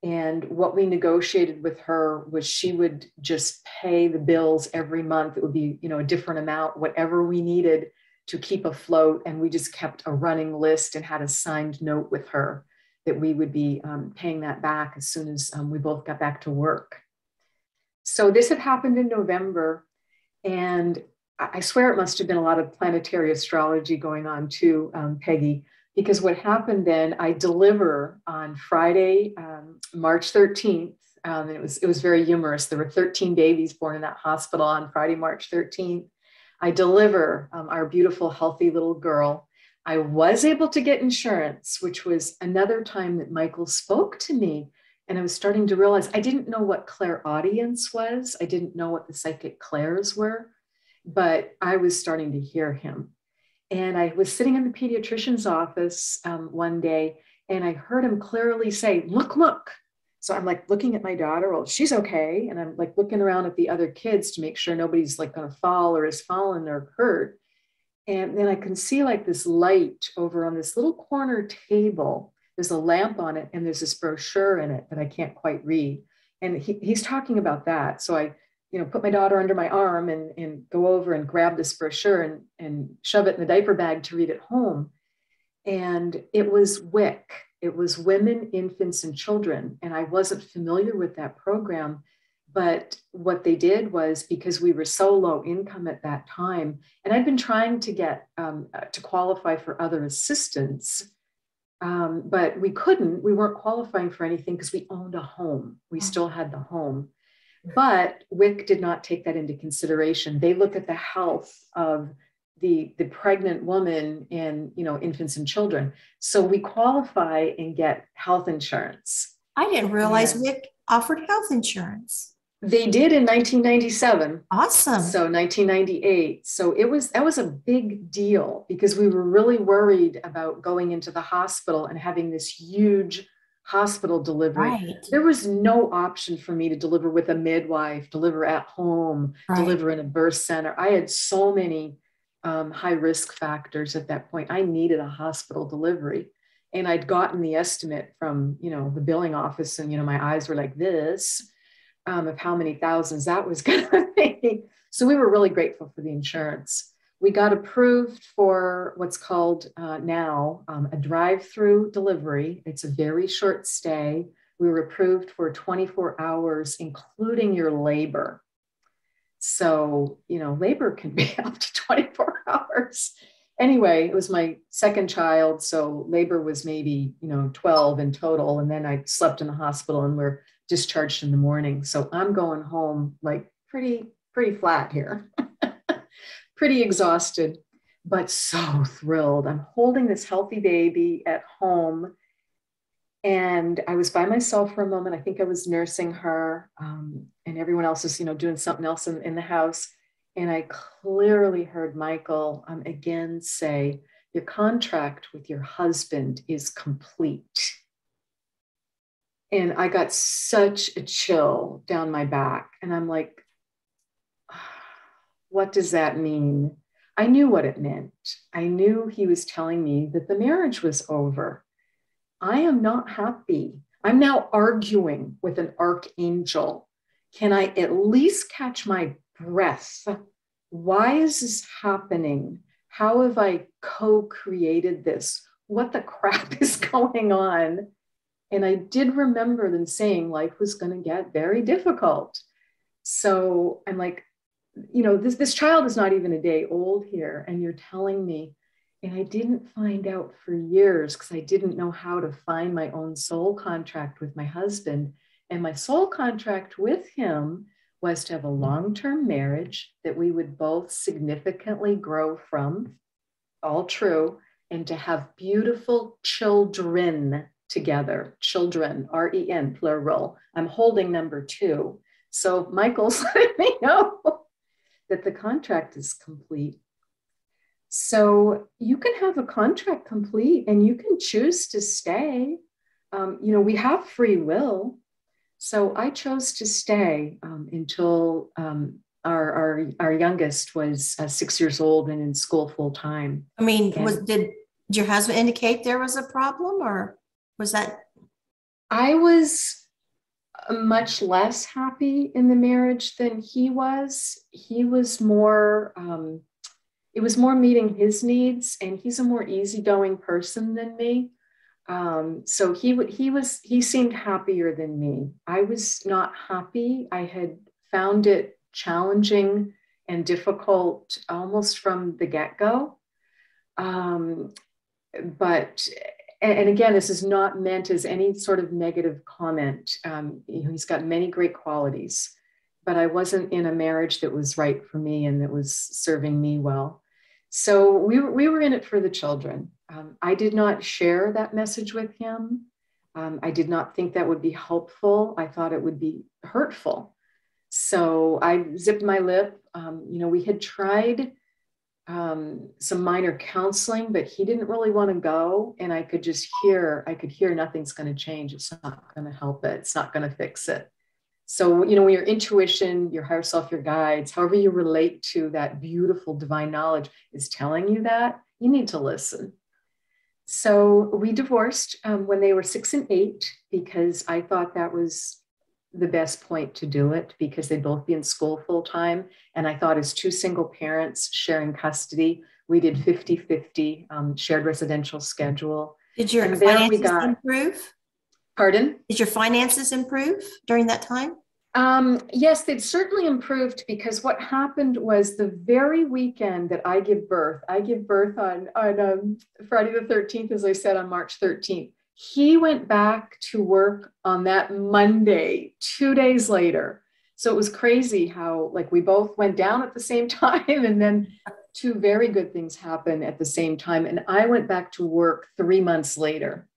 And what we negotiated with her was she would just pay the bills every month. It would be, a different amount, whatever we needed to keep afloat. And we just kept a running list and had a signed note with her that we would be paying that back as soon as we both got back to work. So this had happened in November. And I swear it must have been a lot of planetary astrology going on too, Peggy, because what happened then, I deliver on Friday, March 13th. And it was very humorous. There were 13 babies born in that hospital on Friday, March 13th. I deliver our beautiful, healthy little girl. I was able to get insurance, which was another time that Michael spoke to me. And I was starting to realize I didn't know what clairaudience was. I didn't know what the psychic clairs were, but I was starting to hear him. And I was sitting in the pediatrician's office one day, and I heard him clearly say, look, look. So I'm like looking at my daughter, well, she's okay. And I'm like looking around at the other kids to make sure nobody's like going to fall or has fallen or hurt. And then I can see like this light over on this little corner table. There's a lamp on it, and there's this brochure in it that I can't quite read. And he's talking about that. So I, put my daughter under my arm and go over and grab this brochure and shove it in the diaper bag to read at home. And it was WIC. It was Women, Infants, and Children. And I wasn't familiar with that program. But what they did was, because we were so low income at that time, and I'd been trying to get to qualify for other assistance, but we couldn't. We weren't qualifying for anything because we owned a home. We still had the home. But WIC did not take that into consideration. They look at the health of the pregnant woman and, infants and children. So we qualify and get health insurance. I didn't realize WIC offered health insurance. They did in 1997. Awesome. So 1998. So that was a big deal because we were really worried about going into the hospital and having this huge hospital delivery. Right. There was no option for me to deliver with a midwife, deliver at home, deliver in a birth center. I had so many high risk factors at that point. I needed a hospital delivery. And I'd gotten the estimate from, the billing office, and, my eyes were like this. Of how many thousands that was going to be. So we were really grateful for the insurance. We got approved for what's called now a drive-through delivery. It's a very short stay. We were approved for 24 hours, including your labor. So, labor can be up to 24 hours. Anyway, it was my second child. So labor was maybe, 12 in total. And then I slept in the hospital and we're discharged in the morning. So I'm going home like pretty flat here, pretty exhausted, but so thrilled. I'm holding this healthy baby at home. And I was by myself for a moment. I think I was nursing her, and everyone else is, doing something else in the house. And I clearly heard Michael again say, "Your contract with your husband is complete." And I got such a chill down my back. And I'm like, what does that mean? I knew what it meant. I knew he was telling me that the marriage was over. I am not happy. I'm now arguing with an archangel. Can I at least catch my breath? Why is this happening? How have I co-created this? What the crap is going on? And I did remember them saying life was going to get very difficult. So I'm like, this child is not even a day old here. And you're telling me, and I didn't find out for years because I didn't know how to find my own soul contract with my husband. And my soul contract with him was to have a long-term marriage that we would both significantly grow from, all true, and to have beautiful children together, children, R-E-N, plural. I'm holding number 2. So Michael's letting me know that the contract is complete. So you can have a contract complete and you can choose to stay. We have free will. So I chose to stay until our youngest was 6 years old and in school full time. I mean, did your husband indicate there was a problem, or was that? I was much less happy in the marriage than he was. He was more, it was more meeting his needs, and he's a more easygoing person than me. So he seemed happier than me. I was not happy. I had found it challenging and difficult almost from the get-go. But again, this is not meant as any sort of negative comment. He's got many great qualities, but I wasn't in a marriage that was right for me and that was serving me well. So we were in it for the children. I did not share that message with him. I did not think that would be helpful. I thought it would be hurtful. So I zipped my lip. We had tried some minor counseling, but he didn't really want to go. And I could hear nothing's going to change. It's not going to help it. It's not going to fix it. So, when your intuition, your higher self, your guides, however you relate to that beautiful divine knowledge is telling you that, you need to listen. So we divorced when they were 6 and 8, because I thought that was the best point to do it because they'd both be in school full time. And I thought as two single parents sharing custody, we did 50-50 shared residential schedule. Did your And there we finances got, improve? pardon? Did your finances improve during that time? Yes, they'd certainly improved because what happened was the very weekend that I give birth on Friday the 13th, as I said, on March 13th. He went back to work on that Monday, 2 days later. So it was crazy how like we both went down at the same time and then two very good things happened at the same time. And I went back to work 3 months later.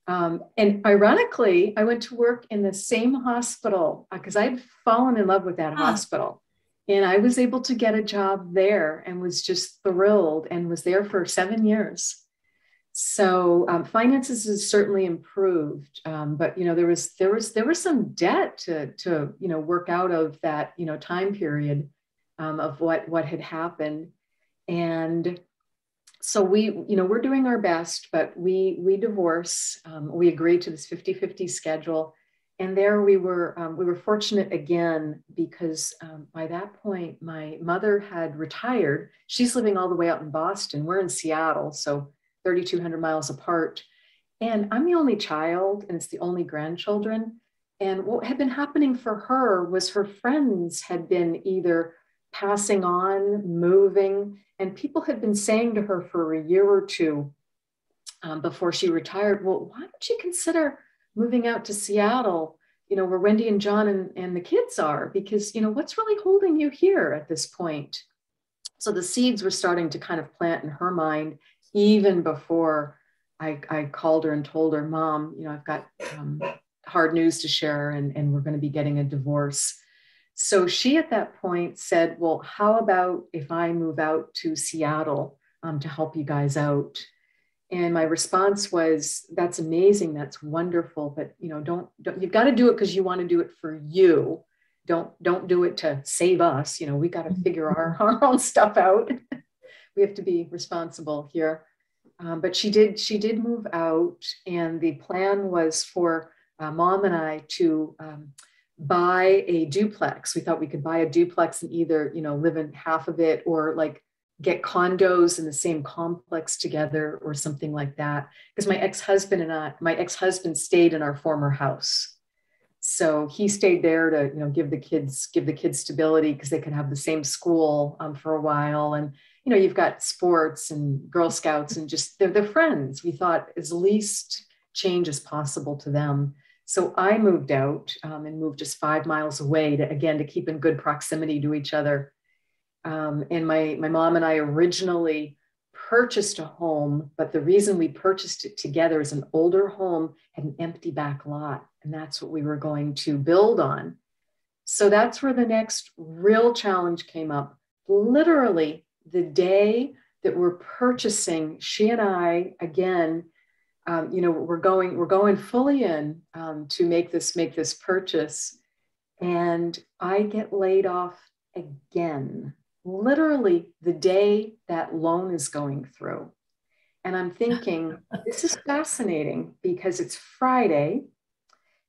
And ironically, I went to work in the same hospital because I'd fallen in love with that hospital. And I was able to get a job there and was just thrilled and was there for 7 years. So finances has certainly improved, but there was some debt to work out of that time period of what had happened, and so we're doing our best, but we divorce. We agreed to this 50-50 schedule, and there we were fortunate again because by that point my mother had retired. She's living all the way out in Boston. We're in Seattle, so 3,200 miles apart. And I'm the only child, and it's the only grandchildren. And what had been happening for her was her friends had been either passing on, moving, and people had been saying to her for a year or two before she retired, well, why don't you consider moving out to Seattle, where Wendy and John and the kids are, because, what's really holding you here at this point? So the seeds were starting to kind of plant in her mind, even before I called her and told her, Mom, I've got hard news to share and we're going to be getting a divorce. So she at that point said, well, how about if I move out to Seattle to help you guys out? And my response was, that's amazing. That's wonderful. But, don't you've got to do it because you want to do it for you. Don't do it to save us. We got to figure our own stuff out. We have to be responsible here. But she did move out, and the plan was for Mom and I to buy a duplex. We thought we could buy a duplex and either, live in half of it or like get condos in the same complex together or something like that. Because my ex-husband stayed in our former house. So he stayed there to, give the kids stability because they could have the same school for a while. And, you've got sports and Girl Scouts and just they're friends. We thought as least change as possible to them. So I moved out and moved just 5 miles away to keep in good proximity to each other. And my mom and I originally purchased a home, but the reason we purchased it together is an older home had an empty back lot, and that's what we were going to build on. So that's where the next real challenge came up. Literally the day that we're purchasing, she and I, again, we're going fully in to make this purchase. And I get laid off again, literally the day that loan is going through. And I'm thinking, this is fascinating because it's Friday.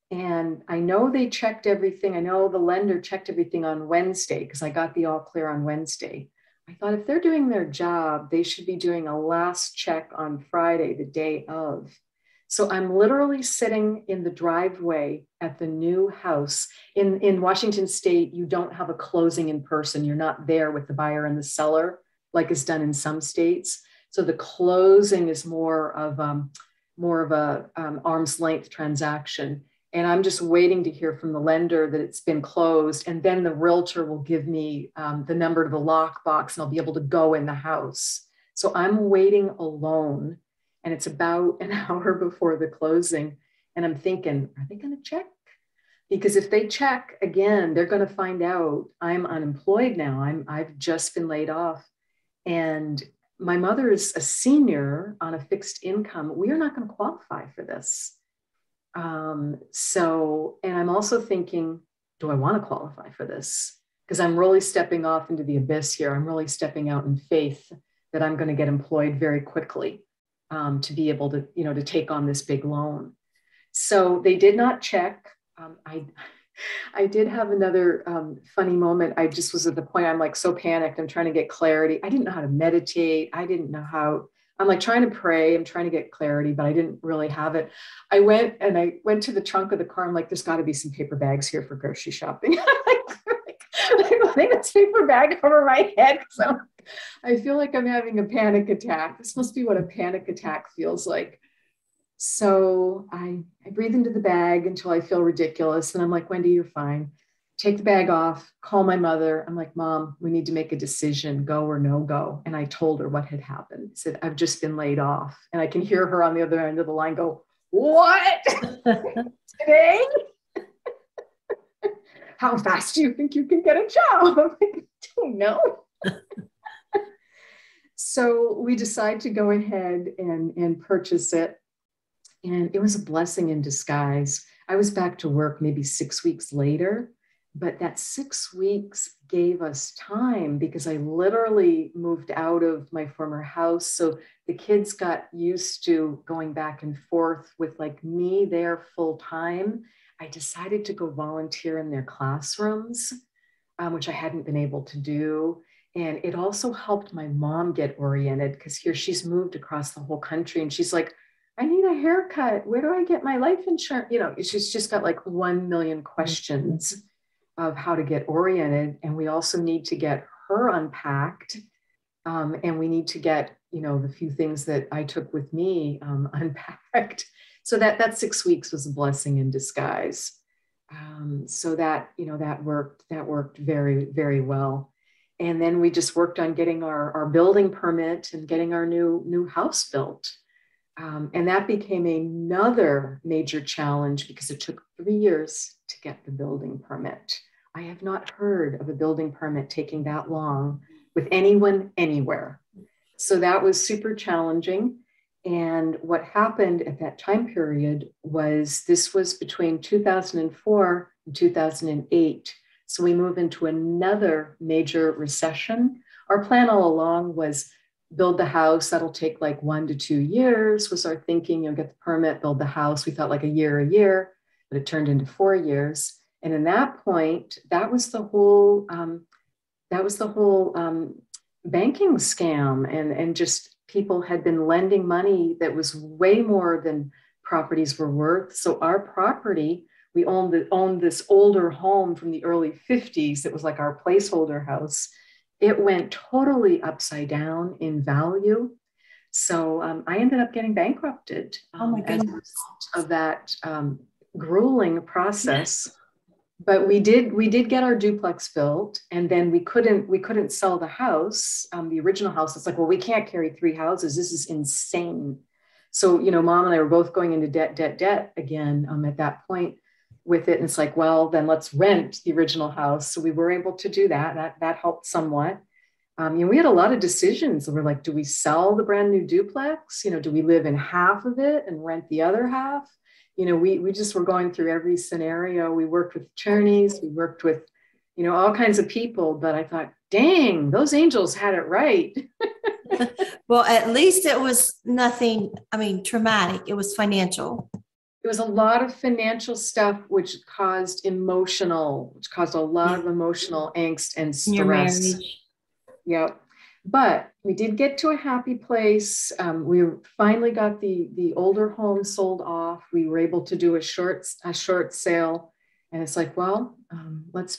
And I know they checked everything. I know the lender checked everything on Wednesday because I got the all clear on Wednesday. I thought if they're doing their job, they should be doing a last check on Friday, the day of. So I'm literally sitting in the driveway at the new house. In Washington State, you don't have a closing in person. You're not there with the buyer and the seller like is done in some states. So the closing is more of a arm's length transaction. And I'm just waiting to hear from the lender that it's been closed. And then the realtor will give me the number to the lockbox and I'll be able to go in the house. So I'm waiting alone. And it's about an hour before the closing. And I'm thinking, are they going to check? Because if they check again, they're going to find out I'm unemployed now. I've just been laid off. And my mother is a senior on a fixed income. We are not going to qualify for this. And I'm also thinking, do I want to qualify for this? Because I'm really stepping off into the abyss here. I'm really stepping out in faith that I'm going to get employed very quickly to be able to, to take on this big loan. So they did not check. I did have another funny moment. I just was at the point, I'm like so panicked. I'm trying to get clarity. I didn't know how to meditate. I didn't know how, I'm like trying to pray. I'm trying to get clarity, but I didn't really have it. I went to the trunk of the car. I'm like, there's got to be some paper bags here for grocery shopping. I'm putting this paper bag over my head. So I feel like I'm having a panic attack. This must be what a panic attack feels like. So I breathe into the bag until I feel ridiculous. And I'm like, Wendy, you're fine. Take the bag off, call my mother. I'm like, Mom, we need to make a decision, go or no go. And I told her what had happened. I said, I've just been laid off. And I can hear her on the other end of the line go, what? Today? How fast do you think you can get a job? I'm like, I don't know. So we decide to go ahead and purchase it. And it was a blessing in disguise. I was back to work maybe 6 weeks later, but that 6 weeks gave us time because I literally moved out of my former house. So the kids got used to going back and forth with like me there full time. I decided to go volunteer in their classrooms, which I hadn't been able to do. And it also helped my mom get oriented because here she's moved across the whole country and she's like, I need a haircut. Where do I get my life insurance? You know, she's just got like 1 million questions of how to get oriented. And we also need to get her unpacked. And we need to get, you know, the few things that I took with me unpacked. So that 6 weeks was a blessing in disguise. So that, you know, that worked very, very well. And then we just worked on getting our building permit and getting our new house built. And that became another major challenge because it took 3 years to get the building permit. I have not heard of a building permit taking that long with anyone anywhere. So that was super challenging. And what happened at that time period was this was between 2004 and 2008. So we move into another major recession. Our plan all along was build the house. That'll take like 1 to 2 years was our thinking. You'll get the permit, build the house. We thought like a year, but it turned into 4 years. And in that point, that was the whole banking scam, and just people had been lending money that was way more than properties were worth. So our property, we owned this older home from the early 50s. It was like our placeholder house. It went totally upside down in value. So I ended up getting bankrupted Oh my as a goodness. result of that grueling process. But we did get our duplex built, and then we couldn't sell the house, the original house. It's like, well, we can't carry 3 houses. This is insane. So, you know, Mom and I were both going into debt again at that point with it. And it's like, well, then let's rent the original house. So we were able to do that. That helped somewhat. You know, we had a lot of decisions. We're like, do we sell the brand new duplex? You know, do we live in half of it and rent the other half? You know, we just were going through every scenario. We worked with attorneys, we worked with, you know, all kinds of people, but I thought, dang, those angels had it right. Well, at least it was nothing, I mean, traumatic. It was financial. It was a lot of financial stuff, which caused a lot of emotional angst and In your stress. marriage. Yeah. But we did get to a happy place. We finally got the older home sold off. We were able to do a short sale, and it's like, well, let's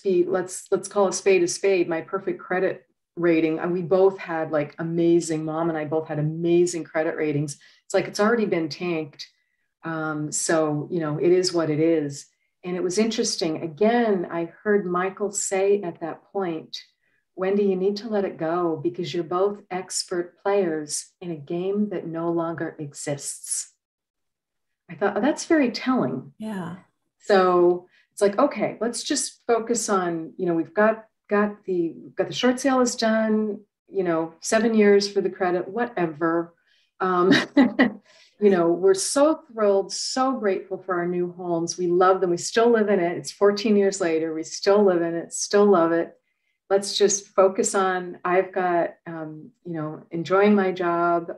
call a spade. My perfect credit rating. And we both had like amazing. Mom and I both had amazing credit ratings. It's like it's already been tanked. So you know, it is what it is. And it was interesting. Again, I heard Michael say at that point, Wendy, you need to let it go because you're both expert players in a game that no longer exists. I thought, oh, that's very telling. Yeah. So it's like, okay, let's just focus on, you know, we've got the short sale is done, you know, 7 years for the credit, whatever. You know, we're so thrilled, so grateful for our new homes. We love them. We still live in it. It's 14 years later. We still live in it, still love it. Let's just focus on, I've got, you know, enjoying my job.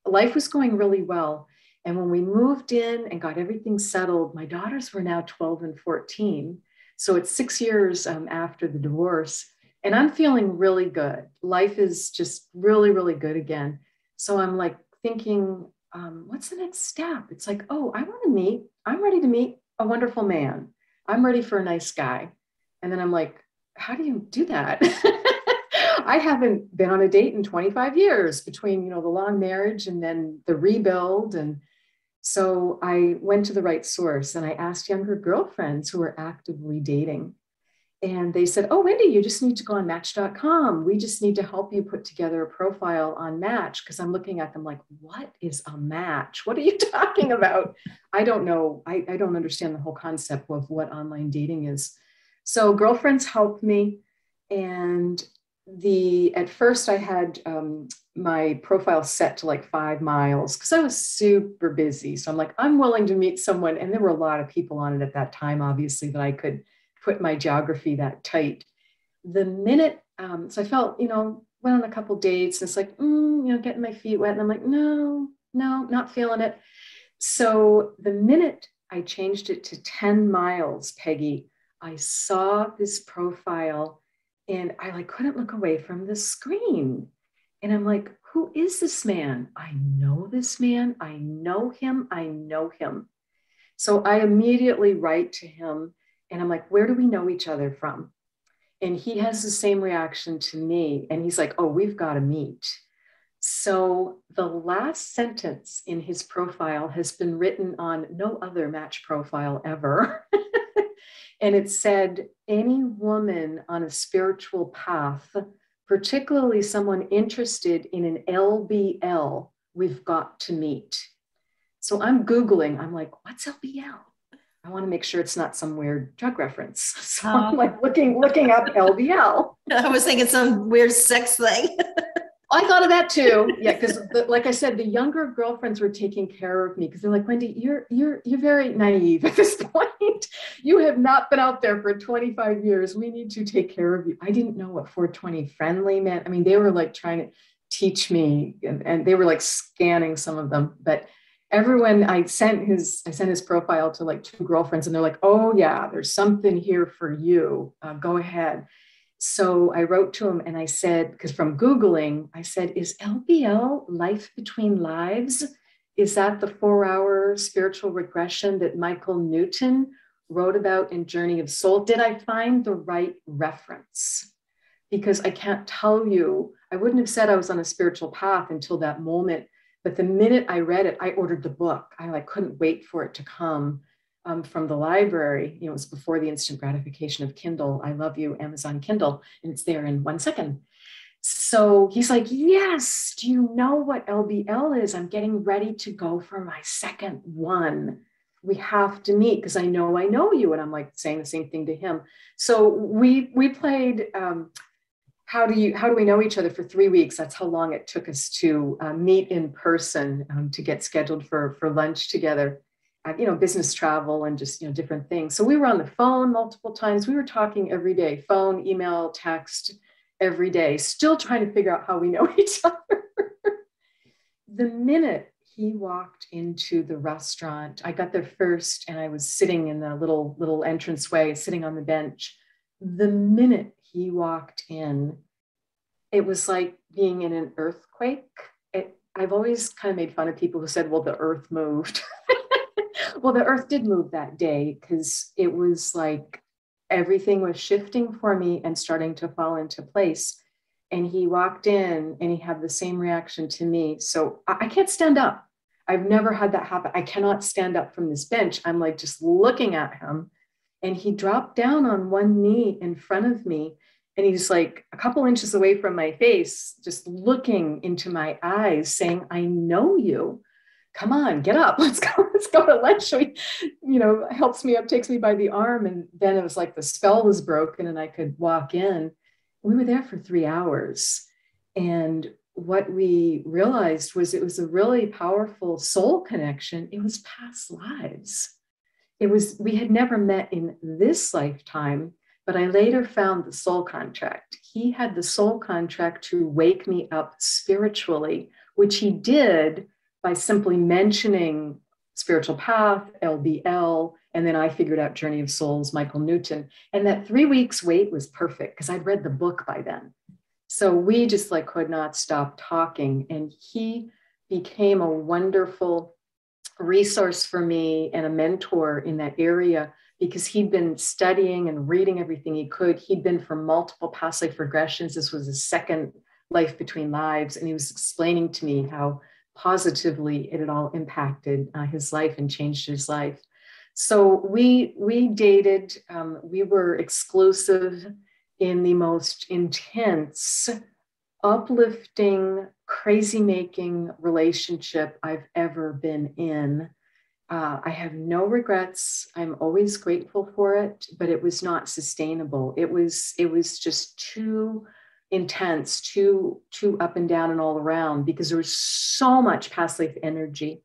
Life was going really well. And when we moved in and got everything settled, my daughters were now 12 and 14. So it's 6 years after the divorce, and I'm feeling really good. Life is just really, really good again. So I'm like thinking, what's the next step? It's like, oh, I'm ready to meet a wonderful man. I'm ready for a nice guy. And then I'm like, how do you do that? I haven't been on a date in 25 years between, the long marriage and then the rebuild. And so I went to the right source and I asked younger girlfriends who were actively dating. And they said, oh, Wendy, you just need to go on match.com. We just need to help you put together a profile on Match. Because I'm looking at them like, what is a match? What are you talking about? I don't know. I don't understand the whole concept of what online dating is. So girlfriends helped me. And at first I had my profile set to like 5 miles because I was super busy. So I'm like, I'm willing to meet someone. And there were a lot of people on it at that time, obviously, that I could put my geography that tight. The minute, so I felt, went on a couple dates and it's like, getting my feet wet. And I'm like, no, not feeling it. So the minute I changed it to 10 miles, Peggy, I saw this profile and I couldn't look away from the screen. And I'm like, who is this man? I know this man. I know him. So I immediately write to him and I'm like, where do we know each other from? And he has the same reaction to me. And he's like, oh, we've got to meet. So the last sentence in his profile has been written on no other Match profile ever. And it said, any woman on a spiritual path, particularly someone interested in an LBL, we've got to meet. So I'm Googling, I'm like, what's LBL? I want to make sure it's not some weird drug reference. So I'm like looking up LBL. I was thinking some weird sex thing. I thought of that too. Yeah, because like I said, the younger girlfriends were taking care of me because they're like, Wendy, you're very naive at this point. You have not been out there for 25 years. We need to take care of you. I didn't know what 420 friendly meant. I mean, they were like trying to teach me and they were like scanning some of them. But everyone, I sent his profile to like 2 girlfriends and they're like, oh yeah, there's something here for you. Go ahead. So I wrote to him and I said, because from Googling, I said, is LBL life between lives? Is that the 4-hour spiritual regression that Michael Newton wrote about in Journey of Soul? Did I find the right reference? Because I can't tell you, I wouldn't have said I was on a spiritual path until that moment. But the minute I read it, I ordered the book. I couldn't wait for it to come. From the library. It was before the instant gratification of Kindle. I love you, Amazon Kindle, and it's there in 1 second. So he's like, yes, do you know what LBL is? I'm getting ready to go for my second one. We have to meet because I know you. And I'm like saying the same thing to him. So we played how do we know each other for 3 weeks. That's how long it took us to meet in person to get scheduled for lunch together. Business travel and just, different things. So we were on the phone multiple times. We were talking every day, phone, email, text, every day, still trying to figure out how we know each other. The minute he walked into the restaurant, I got there first and I was sitting in the little entranceway, sitting on the bench. The minute he walked in, it was like being in an earthquake. I've always kind of made fun of people who said, well, the earth moved. Well, the earth did move that day because it was like everything was shifting for me and starting to fall into place. And he walked in and he had the same reaction to me. So I can't stand up. I've never had that happen. I cannot stand up from this bench. I'm like just looking at him. And he dropped down on one knee in front of me. And he's like a couple inches away from my face, just looking into my eyes, saying, I know you. Come on, get up. Let's go to lunch. So he, helps me up, takes me by the arm. And then it was like the spell was broken and I could walk in. We were there for 3 hours. And what we realized was it was a really powerful soul connection. It was past lives. We had never met in this lifetime, but I later found the soul contract. He had the soul contract to wake me up spiritually, which he did by simply mentioning Spiritual Path, LBL, and then I figured out Journey of Souls, Michael Newton. And that 3 weeks wait was perfect because I'd read the book by then. So we just like could not stop talking. And he became a wonderful resource for me and a mentor in that area because he'd been studying and reading everything he could. He'd been for multiple past life regressions. This was his second life between lives. And he was explaining to me how positively it had all impacted his life and changed his life. So we dated, we were exclusive in the most intense, uplifting, crazy-making relationship I've ever been in. I have no regrets. I'm always grateful for it, but it was not sustainable. It was just too intense, too up and down and all around because there was so much past life energy.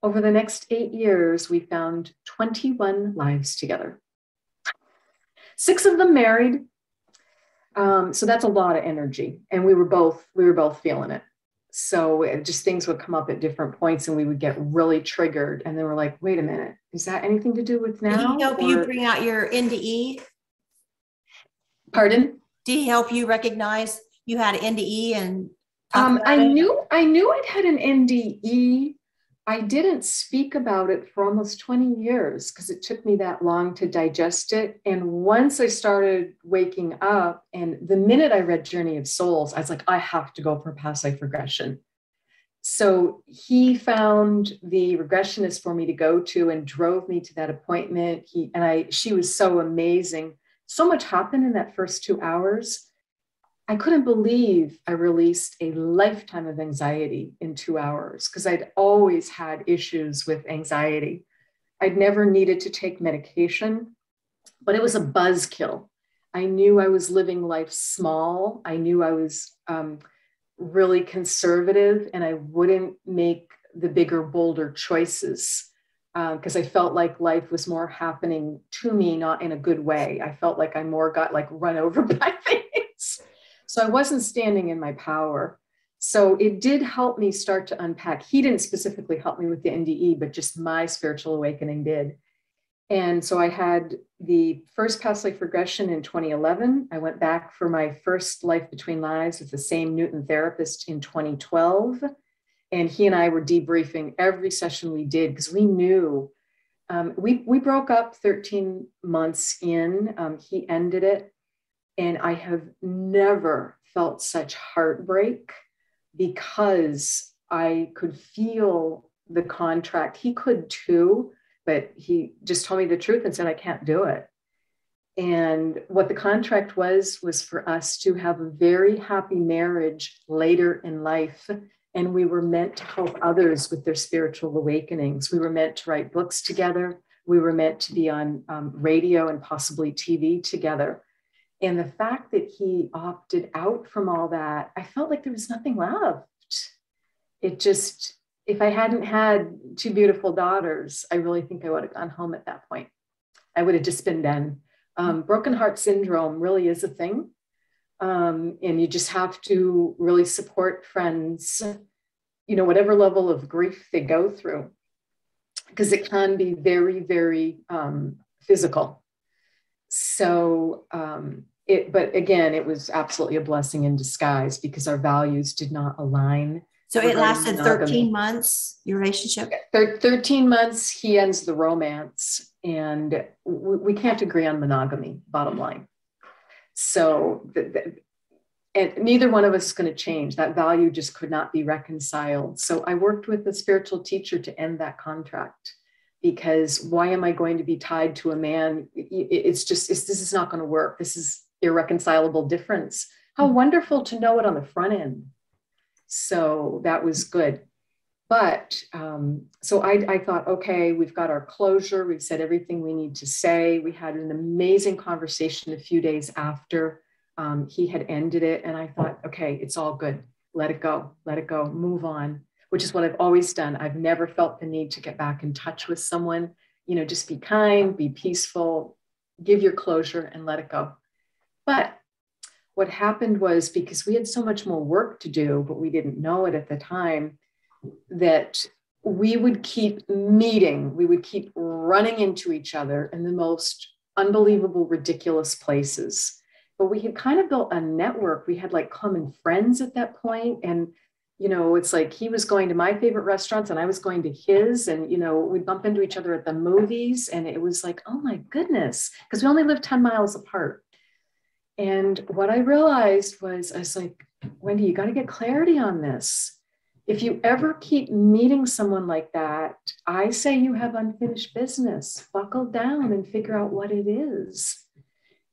Over the next 8 years, we found 21 lives together. 6 of them married. So that's a lot of energy. And we were both feeling it. So just things would come up at different points and we would get really triggered. And then we're like, wait a minute, is that anything to do with now? Did he help you bring out your NDE? Pardon? Did he help you recognize you had an NDE and I knew I'd had an NDE. I didn't speak about it for almost 20 years because it took me that long to digest it. And once I started waking up, and the minute I read Journey of Souls, I was like, I have to go for past life regression. So he found the regressionist for me to go to and drove me to that appointment. She was so amazing. So much happened in that first 2 hours. I couldn't believe I released a lifetime of anxiety in 2 hours because I'd always had issues with anxiety. I'd never needed to take medication, but it was a buzzkill. I knew I was living life small. I knew I was really conservative and I wouldn't make the bigger, bolder choices because I felt like life was more happening to me, not in a good way. I felt like I more got like run over by things. So I wasn't standing in my power. So it did help me start to unpack. He didn't specifically help me with the NDE, but just my spiritual awakening did. And so I had the first past life regression in 2011. I went back for my first life between lives with the same Newton therapist in 2012. And he and I were debriefing every session we did because we knew we broke up 13 months in. He ended it. And I have never felt such heartbreak because I could feel the contract. He could too, but he just told me the truth and said, I can't do it. And what the contract was for us to have a very happy marriage later in life. And we were meant to help others with their spiritual awakenings. We were meant to write books together. We were meant to be on radio and possibly TV together. And the fact that he opted out from all that, I felt like there was nothing left. It just, if I hadn't had 2 beautiful daughters, I really think I would have gone home at that point. I would have just been done. Broken heart syndrome really is a thing. And you just have to really support friends, whatever level of grief they go through, because it can be very, very physical. So, but again, it was absolutely a blessing in disguise because our values did not align. So it lasted 13 months, your relationship? 13 months, he ends the romance, and we can't agree on monogamy, bottom line. So, and neither one of us is going to change. That value just could not be reconciled. So I worked with a spiritual teacher to end that contract. Because why am I going to be tied to a man? This is not going to work. This is irreconcilable difference. How wonderful to know it on the front end. So that was good. But so I thought, okay, we've got our closure. We've said everything we need to say. We had an amazing conversation a few days after he had ended it. And I thought, okay, it's all good. Let it go, move on. Which is what I've always done. I've never felt the need to get back in touch with someone, just be kind, be peaceful, give your closure and let it go. But what happened was, because we had so much more work to do, but we didn't know it at the time, that we would keep meeting, we would keep running into each other in the most unbelievable, ridiculous places. But we had kind of built a network. We had like common friends at that point. And, you know, it's like he was going to my favorite restaurants and I was going to his. And, you know, we'd bump into each other at the movies. And it was like, oh my goodness, because we only lived 10 miles apart. And what I realized was, I was like, Wendy, you got to get clarity on this. If you ever keep meeting someone like that, I say you have unfinished business. Buckle down and figure out what it is.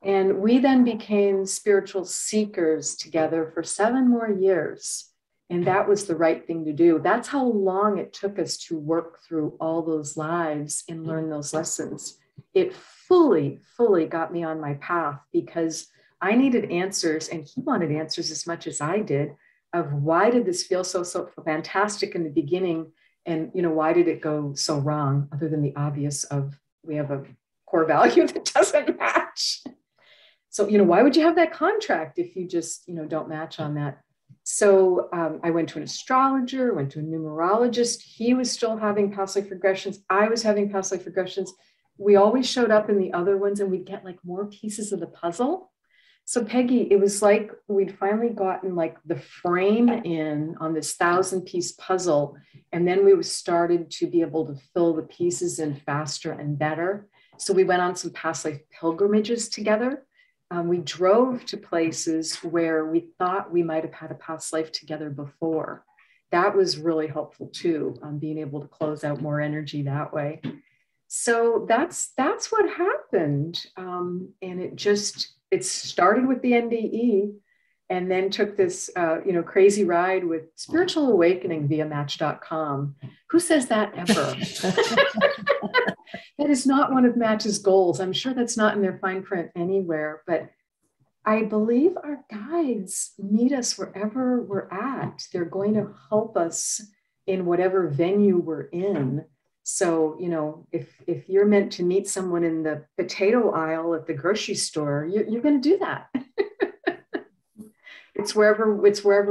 And we then became spiritual seekers together for 7 more years. And that was the right thing to do. That's how long it took us to work through all those lives and learn those lessons. It fully got me on my path because I needed answers and he wanted answers as much as I did of why did this feel so fantastic in the beginning? And, you know, why did it go so wrong other than the obvious of we have a core value that doesn't match. So, you know, why would you have that contract if you just, you know, don't match on that? So I went to an astrologer, went to a numerologist. He was still having past life regressions. I was having past life regressions. We always showed up in the other ones and we'd get like more pieces of the puzzle. So Pegi, it was like we'd finally gotten like the frame in on this 1,000-piece puzzle. And then we started to be able to fill the pieces in faster and better. So we went on some past life pilgrimages together. We drove to places where we thought we might have had a past life together before. That was really helpful too, being able to close out more energy that way. So that's what happened. And it started with the NDE and then took this, crazy ride with spiritual awakening via Match.com. Who says that ever? That is not one of Match's goals. I'm sure that's not in their fine print anywhere, but I believe our guides meet us wherever we're at. They're going to help us in whatever venue we're in. So, you know, if you're meant to meet someone in the potato aisle at the grocery store, you're going to do that. It's wherever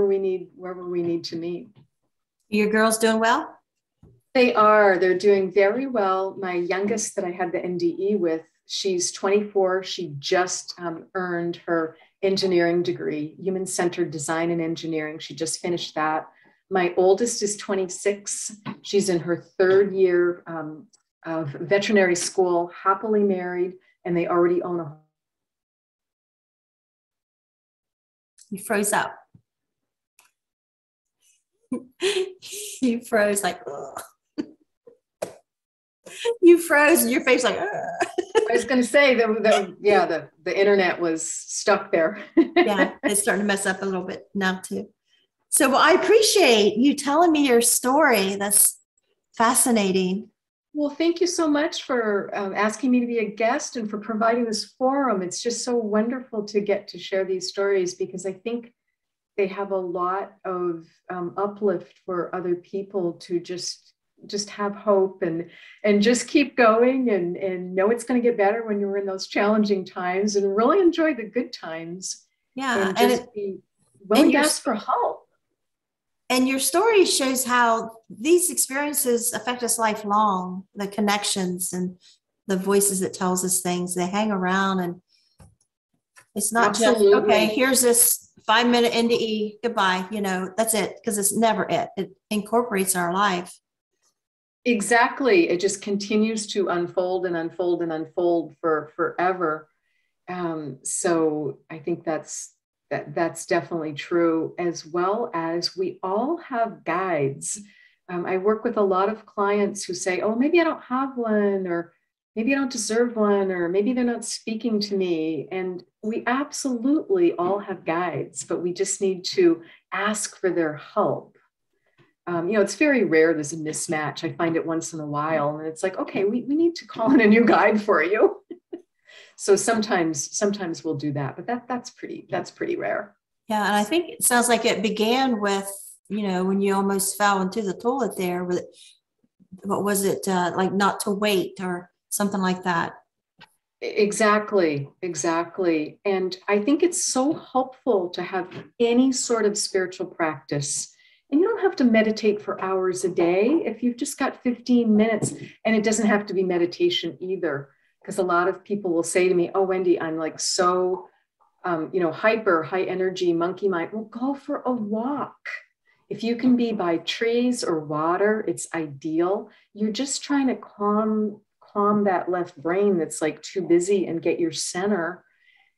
we need to meet. Your girls doing well? They are. They're doing very well. My youngest that I had the NDE with, she's 24. She just earned her engineering degree, human-centered design and engineering. She just finished that. My oldest is 26. She's in her 3rd year of veterinary school, happily married, and they already own a home. You froze up. You froze like, ugh. You froze and your face like, ugh. I was going to say the internet was stuck there. Yeah, it's starting to mess up a little bit now too. So I appreciate you telling me your story. That's fascinating. Well, thank you so much for asking me to be a guest and for providing this forum. It's just so wonderful to get to share these stories because I think they have a lot of uplift for other people to just have hope and just keep going and know it's going to get better when you're in those challenging times and really enjoy the good times. Yeah. And just be willing to ask for help. And your story shows how these experiences affect us lifelong, the connections and the voices that tells us things, they hang around and it's not Absolutely. Just, okay, here's this 5-minute NDE, goodbye, you know, that's it, because it's never it. It incorporates our life. Exactly. It just continues to unfold and unfold and unfold for forever. So I think that's definitely true, as well as we all have guides. I work with a lot of clients who say, oh, maybe I don't have one, or maybe I don't deserve one, or maybe they're not speaking to me. And we absolutely all have guides, but we just need to ask for their help. It's very rare there's a mismatch. I find it once in a while, and it's like, okay, we need to call in a new guide for you. So sometimes we'll do that, but that's pretty rare. Yeah, and I think it sounds like it began with, you know, when you almost fell into the toilet there with, what was it, like not to wait or something like that. Exactly. And I think it's so helpful to have any sort of spiritual practice. And you don't have to meditate for hours a day. If you've just got 15 minutes, and it doesn't have to be meditation either, because a lot of people will say to me, oh, Wendy, I'm like so, hyper, high energy, monkey mind. Well, go for a walk. If you can be by trees or water, it's ideal. You're just trying to calm that left brain that's like too busy and get your center.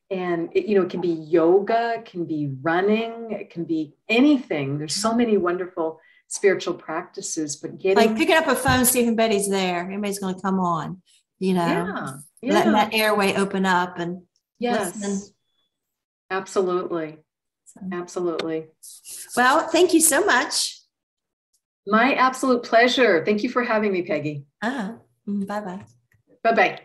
And it can be yoga, it can be running, it can be anything. There's so many wonderful spiritual practices, but like picking up a phone, see if anybody's there. Anybody's going to come on, letting that airway open up and listen. Absolutely. Absolutely. Well, thank you so much. My absolute pleasure. Thank you for having me, Peggy. Bye-bye. Bye-bye.